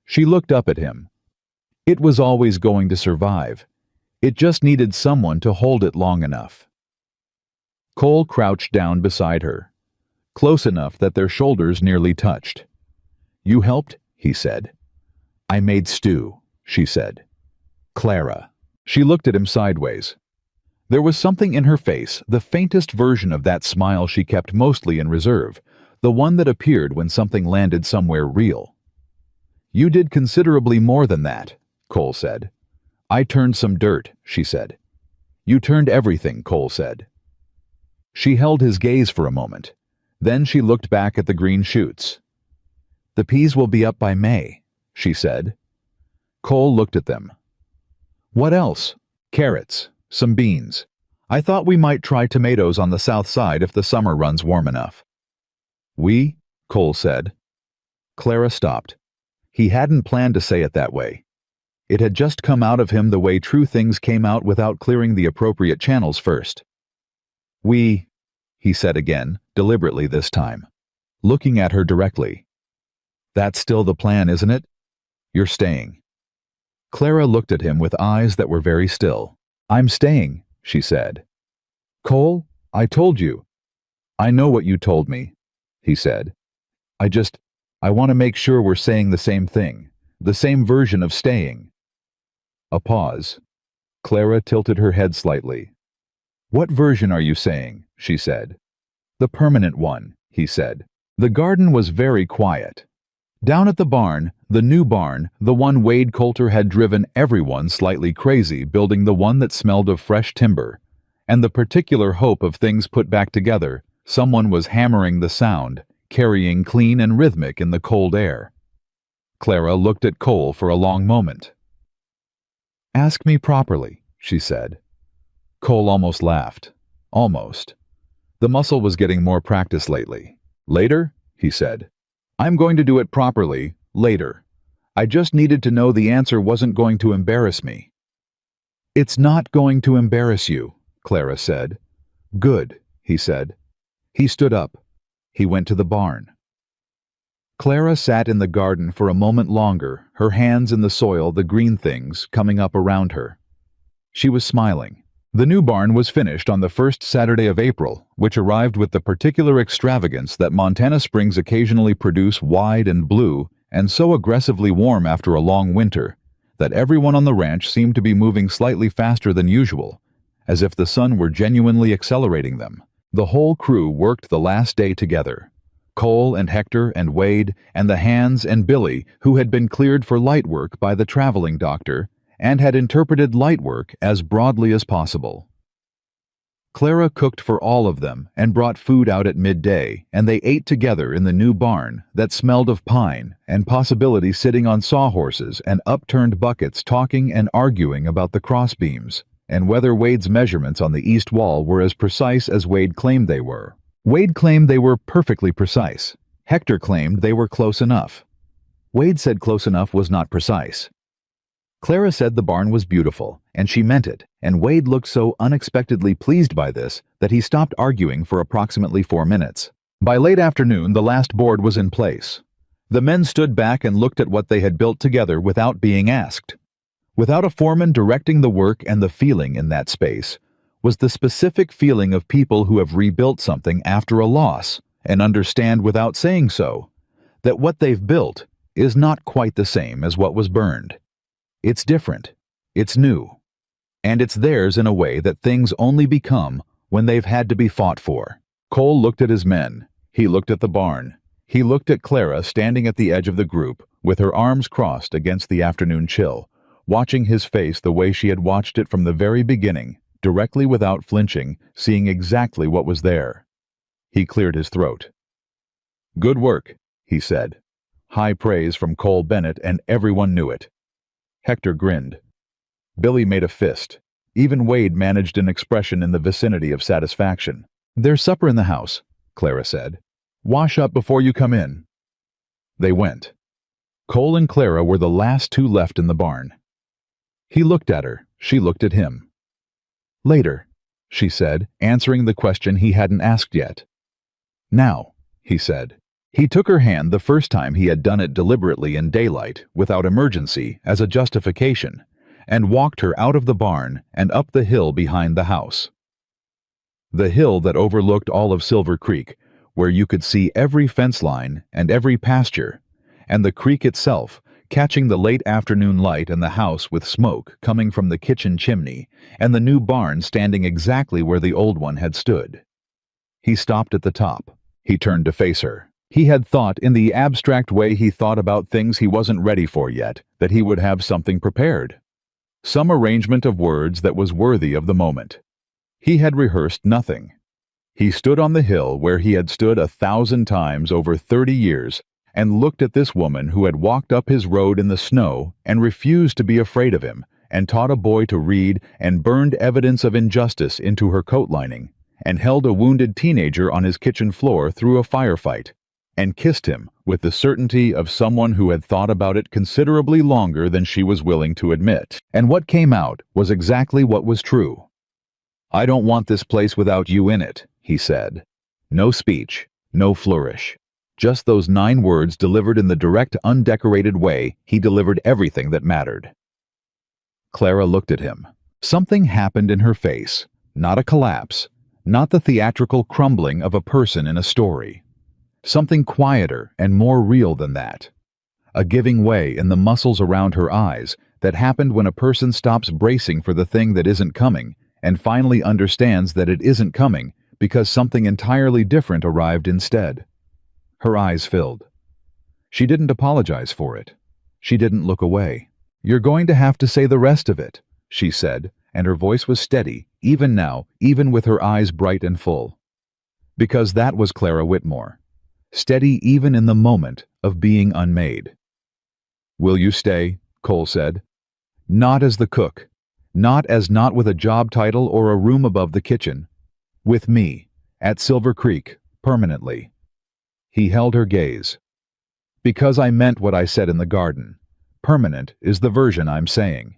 She looked up at him. It was always going to survive. It just needed someone to hold it long enough. Cole crouched down beside her, close enough that their shoulders nearly touched. "You helped?" he said. "I made stew," she said. "Clara." She looked at him sideways. There was something in her face, the faintest version of that smile she kept mostly in reserve, the one that appeared when something landed somewhere real. "You did considerably more than that," Cole said. "I turned some dirt," she said. "You turned everything," Cole said. She held his gaze for a moment. Then she looked back at the green shoots. "The peas will be up by May," she said. Cole looked at them. "What else?" "Carrots, some beans. I thought we might try tomatoes on the south side if the summer runs warm enough." "We?" Cole said. Clara stopped. He hadn't planned to say it that way. It had just come out of him the way true things came out without clearing the appropriate channels first. "We," he said again, deliberately this time, looking at her directly. "That's still the plan, isn't it? You're staying." Clara looked at him with eyes that were very still. "I'm staying," she said. "Cole, I told you." "I know what you told me," he said. I want to make sure we're saying the same thing, the same version of staying." A pause. Clara tilted her head slightly. "What version are you saying?" she said. "The permanent one," he said. The garden was very quiet. Down at the barn, the new barn, the one Wade Coulter had driven everyone slightly crazy building, the one that smelled of fresh timber, and the particular hope of things put back together, someone was hammering the sound, carrying clean and rhythmic in the cold air. Clara looked at Cole for a long moment. "Ask me properly," she said. Cole almost laughed. Almost. The muscle was getting more practice lately. "Later?" he said. "I'm going to do it properly, later. I just needed to know the answer wasn't going to embarrass me." "It's not going to embarrass you," Clara said. "Good," he said. He stood up. He went to the barn. Clara sat in the garden for a moment longer, her hands in the soil, the green things coming up around her. She was smiling. The new barn was finished on the first Saturday of April, which arrived with the particular extravagance that Montana springs occasionally produce, wide and blue, and so aggressively warm after a long winter, that everyone on the ranch seemed to be moving slightly faster than usual, as if the sun were genuinely accelerating them. The whole crew worked the last day together. Cole and Hector and Wade and the Hands and Billy, who had been cleared for light work by the traveling doctor and had interpreted light work as broadly as possible. Clara cooked for all of them and brought food out at midday, and they ate together in the new barn that smelled of pine and possibility, sitting on sawhorses and upturned buckets, talking and arguing about the crossbeams and whether Wade's measurements on the east wall were as precise as Wade claimed they were. Wade claimed they were perfectly precise. Hector claimed they were close enough. Wade said close enough was not precise. Clara said the barn was beautiful, and she meant it, and Wade looked so unexpectedly pleased by this that he stopped arguing for approximately 4 minutes. By late afternoon, the last board was in place. The men stood back and looked at what they had built together without being asked. Without a foreman directing the work, and the feeling in that space was the specific feeling of people who have rebuilt something after a loss and understand without saying so that what they've built is not quite the same as what was burned. It's different, it's new, and it's theirs in a way that things only become when they've had to be fought for. Cole looked at his men. He looked at the barn. He looked at Clara standing at the edge of the group with her arms crossed against the afternoon chill, watching his face the way she had watched it from the very beginning, directly without flinching, seeing exactly what was there. He cleared his throat. "Good work," he said. High praise from Cole Bennett, and everyone knew it. Hector grinned. Billy made a fist. Even Wade managed an expression in the vicinity of satisfaction. "There's supper in the house," Clara said. "Wash up before you come in." They went. Cole and Clara were the last two left in the barn. He looked at her. She looked at him. "Later," she said, answering the question he hadn't asked yet. "Now," he said. He took her hand the first time he had done it deliberately in daylight, without emergency, as a justification, and walked her out of the barn and up the hill behind the house. The hill that overlooked all of Silver Creek, where you could see every fence line and every pasture, and the creek itself, catching the late afternoon light, and the house with smoke coming from the kitchen chimney, and the new barn standing exactly where the old one had stood. He stopped at the top. He turned to face her. He had thought, in the abstract way he thought about things he wasn't ready for yet, that he would have something prepared. Some arrangement of words that was worthy of the moment. He had rehearsed nothing. He stood on the hill where he had stood 1,000 times over 30 years, and looked at this woman who had walked up his road in the snow and refused to be afraid of him, and taught a boy to read, and burned evidence of injustice into her coat lining, and held a wounded teenager on his kitchen floor through a firefight, and kissed him with the certainty of someone who had thought about it considerably longer than she was willing to admit. And what came out was exactly what was true. "I don't want this place without you in it," he said. No speech, no flourish. Just those 9 words delivered in the direct, undecorated way he delivered everything that mattered. Clara looked at him. Something happened in her face. Not a collapse. Not the theatrical crumbling of a person in a story. Something quieter and more real than that. A giving way in the muscles around her eyes that happened when a person stops bracing for the thing that isn't coming and finally understands that it isn't coming because something entirely different arrived instead. Her eyes filled. She didn't apologize for it. She didn't look away. "You're going to have to say the rest of it," she said, and her voice was steady, even now, even with her eyes bright and full. Because that was Clara Whitmore. Steady even in the moment of being unmade. "Will you stay?" Cole said. "Not as the cook. Not with a job title or a room above the kitchen. With me, at Silver Creek, permanently." He held her gaze. "Because I meant what I said in the garden. Permanent is the version I'm saying."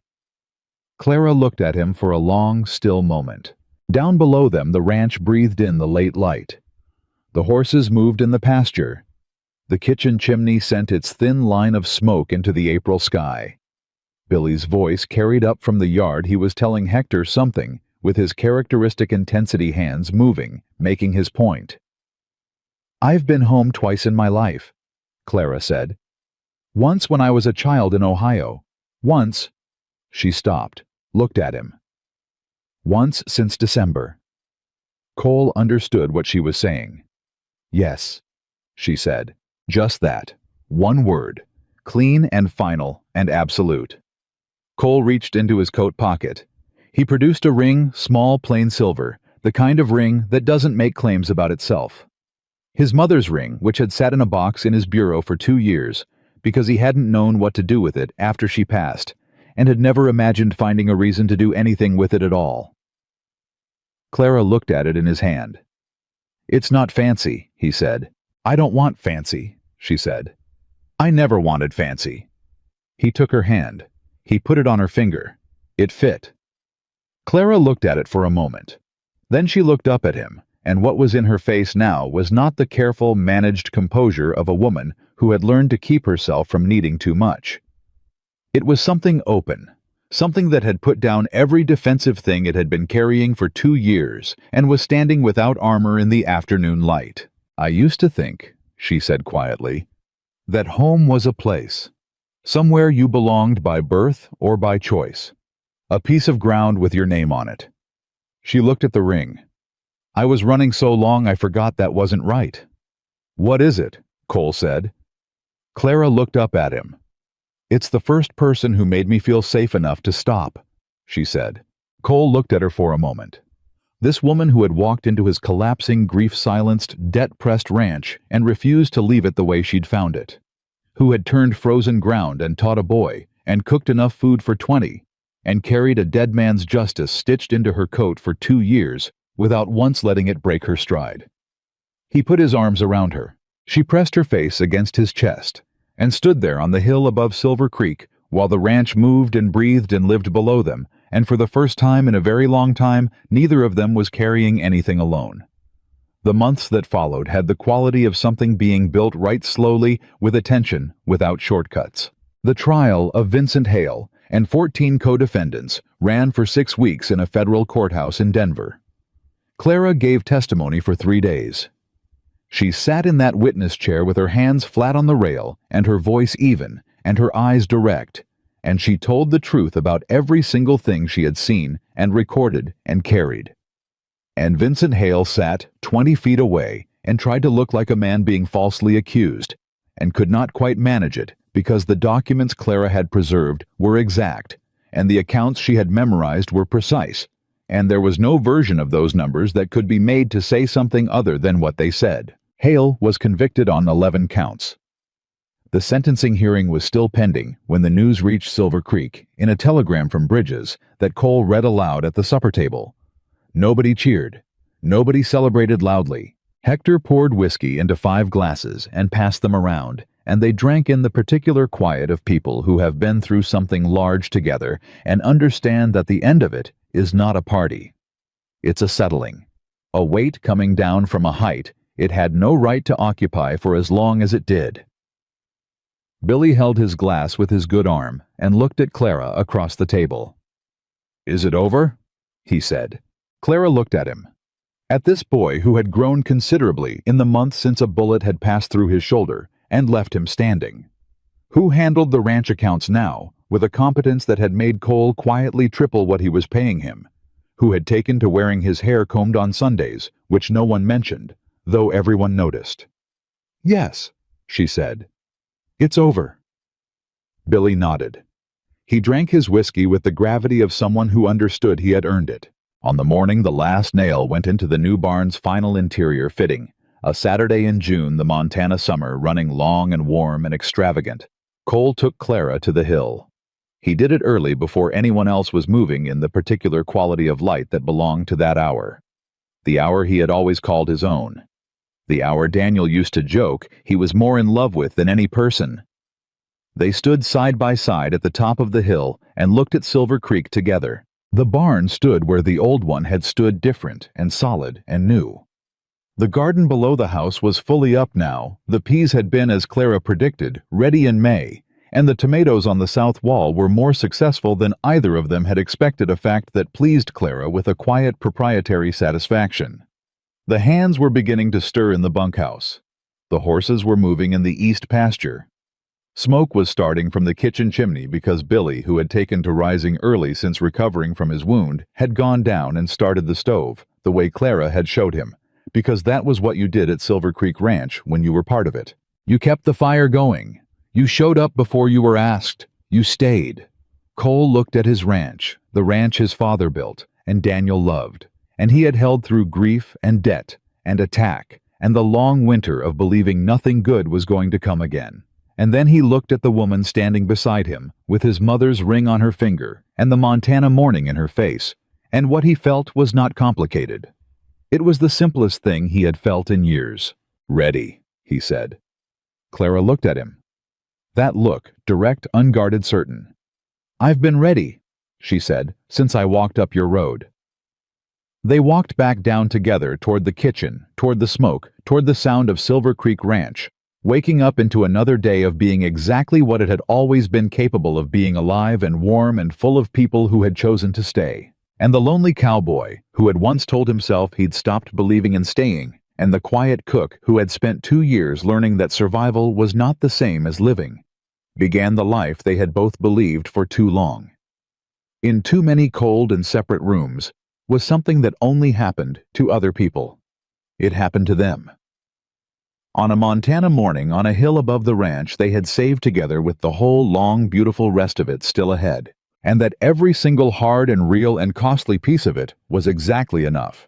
Clara looked at him for a long, still moment. Down below them, the ranch breathed in the late light. The horses moved in the pasture. The kitchen chimney sent its thin line of smoke into the April sky. Billy's voice carried up from the yard. He was telling Hector something, with his characteristic intensity hands moving, making his point. "I've been home twice in my life," Clara said. "Once when I was a child in Ohio. Once—" She stopped, looked at him. "Once since December." Cole understood what she was saying. "Yes," she said. Just that. One word. Clean and final and absolute. Cole reached into his coat pocket. He produced a ring, small, plain silver, the kind of ring that doesn't make claims about itself. His mother's ring, which had sat in a box in his bureau for 2 years, because he hadn't known what to do with it after she passed, and had never imagined finding a reason to do anything with it at all. Clara looked at it in his hand. "It's not fancy," he said. "I don't want fancy," she said. "I never wanted fancy." He took her hand. He put it on her finger. It fit. Clara looked at it for a moment. Then she looked up at him, and what was in her face now was not the careful, managed composure of a woman who had learned to keep herself from needing too much. It was something open, something that had put down every defensive thing it had been carrying for 2 years and was standing without armor in the afternoon light. "I used to think," she said quietly, "that home was a place. Somewhere you belonged by birth or by choice. A piece of ground with your name on it." She looked at the ring. "I was running so long I forgot that wasn't right." "What is it?" Cole said. Clara looked up at him. "It's the first person who made me feel safe enough to stop," she said. Cole looked at her for a moment. This woman who had walked into his collapsing, grief-silenced, debt-pressed ranch and refused to leave it the way she'd found it. Who had turned frozen ground and taught a boy, and cooked enough food for 20, and carried a dead man's justice stitched into her coat for 2 years without once letting it break her stride. He put his arms around her. She pressed her face against his chest and stood there on the hill above Silver Creek while the ranch moved and breathed and lived below them, and for the first time in a very long time, neither of them was carrying anything alone. The months that followed had the quality of something being built right slowly, with attention, without shortcuts. The trial of Vincent Hale and 14 co-defendants ran for 6 weeks in a federal courthouse in Denver. Clara gave testimony for 3 days. She sat in that witness chair with her hands flat on the rail and her voice even and her eyes direct, and she told the truth about every single thing she had seen and recorded and carried. And Vincent Hale sat 20 feet away and tried to look like a man being falsely accused, and could not quite manage it because the documents Clara had preserved were exact, and the accounts she had memorized were precise, and there was no version of those numbers that could be made to say something other than what they said. Hale was convicted on 11 counts. The sentencing hearing was still pending when the news reached Silver Creek, in a telegram from Bridges, that Cole read aloud at the supper table. Nobody cheered. Nobody celebrated loudly. Hector poured whiskey into 5 glasses and passed them around, and they drank in the particular quiet of people who have been through something large together and understand that the end of it is not a party. It's a settling. A weight coming down from a height it had no right to occupy for as long as it did. Billy held his glass with his good arm and looked at Clara across the table. "Is it over?" he said. Clara looked at him. At this boy who had grown considerably in the months since a bullet had passed through his shoulder and left him standing. Who handled the ranch accounts now with a competence that had made Cole quietly triple what he was paying him. Who had taken to wearing his hair combed on Sundays, which no one mentioned, though everyone noticed. "Yes," she said. "It's over." Billy nodded. He drank his whiskey with the gravity of someone who understood he had earned it. On the morning the last nail went into the new barn's final interior fitting, a Saturday in June, the Montana summer running long and warm and extravagant, Cole took Clara to the hill. He did it early before anyone else was moving in the particular quality of light that belonged to that hour. The hour he had always called his own. The hour Daniel used to joke he was more in love with than any person. They stood side by side at the top of the hill and looked at Silver Creek together. The barn stood where the old one had stood, different and solid and new. The garden below the house was fully up now. The peas had been, as Clara predicted, ready in May, and the tomatoes on the south wall were more successful than either of them had expected, a fact that pleased Clara with a quiet proprietary satisfaction. The hands were beginning to stir in the bunkhouse. The horses were moving in the east pasture. Smoke was starting from the kitchen chimney because Billy, who had taken to rising early since recovering from his wound, had gone down and started the stove, the way Clara had showed him, because that was what you did at Silver Creek Ranch when you were part of it. You kept the fire going. You showed up before you were asked. You stayed. Cole looked at his ranch, the ranch his father built, and Daniel loved, and he had held through grief and debt and attack and the long winter of believing nothing good was going to come again. And then he looked at the woman standing beside him, with his mother's ring on her finger and the Montana morning in her face, and what he felt was not complicated. It was the simplest thing he had felt in years. "Ready," he said. Clara looked at him. That look, direct, unguarded, certain. "I've been ready," she said, "since I walked up your road." They walked back down together toward the kitchen, toward the smoke, toward the sound of Silver Creek Ranch, waking up into another day of being exactly what it had always been capable of being, alive and warm and full of people who had chosen to stay. And the lonely cowboy, who had once told himself he'd stopped believing in staying, and the quiet cook who had spent 2 years learning that survival was not the same as living, began the life they had both believed for too long. In too many cold and separate rooms was something that only happened to other people. It happened to them. On a Montana morning on a hill above the ranch they had saved together, with the whole long, beautiful rest of it still ahead, and that every single hard and real and costly piece of it was exactly enough.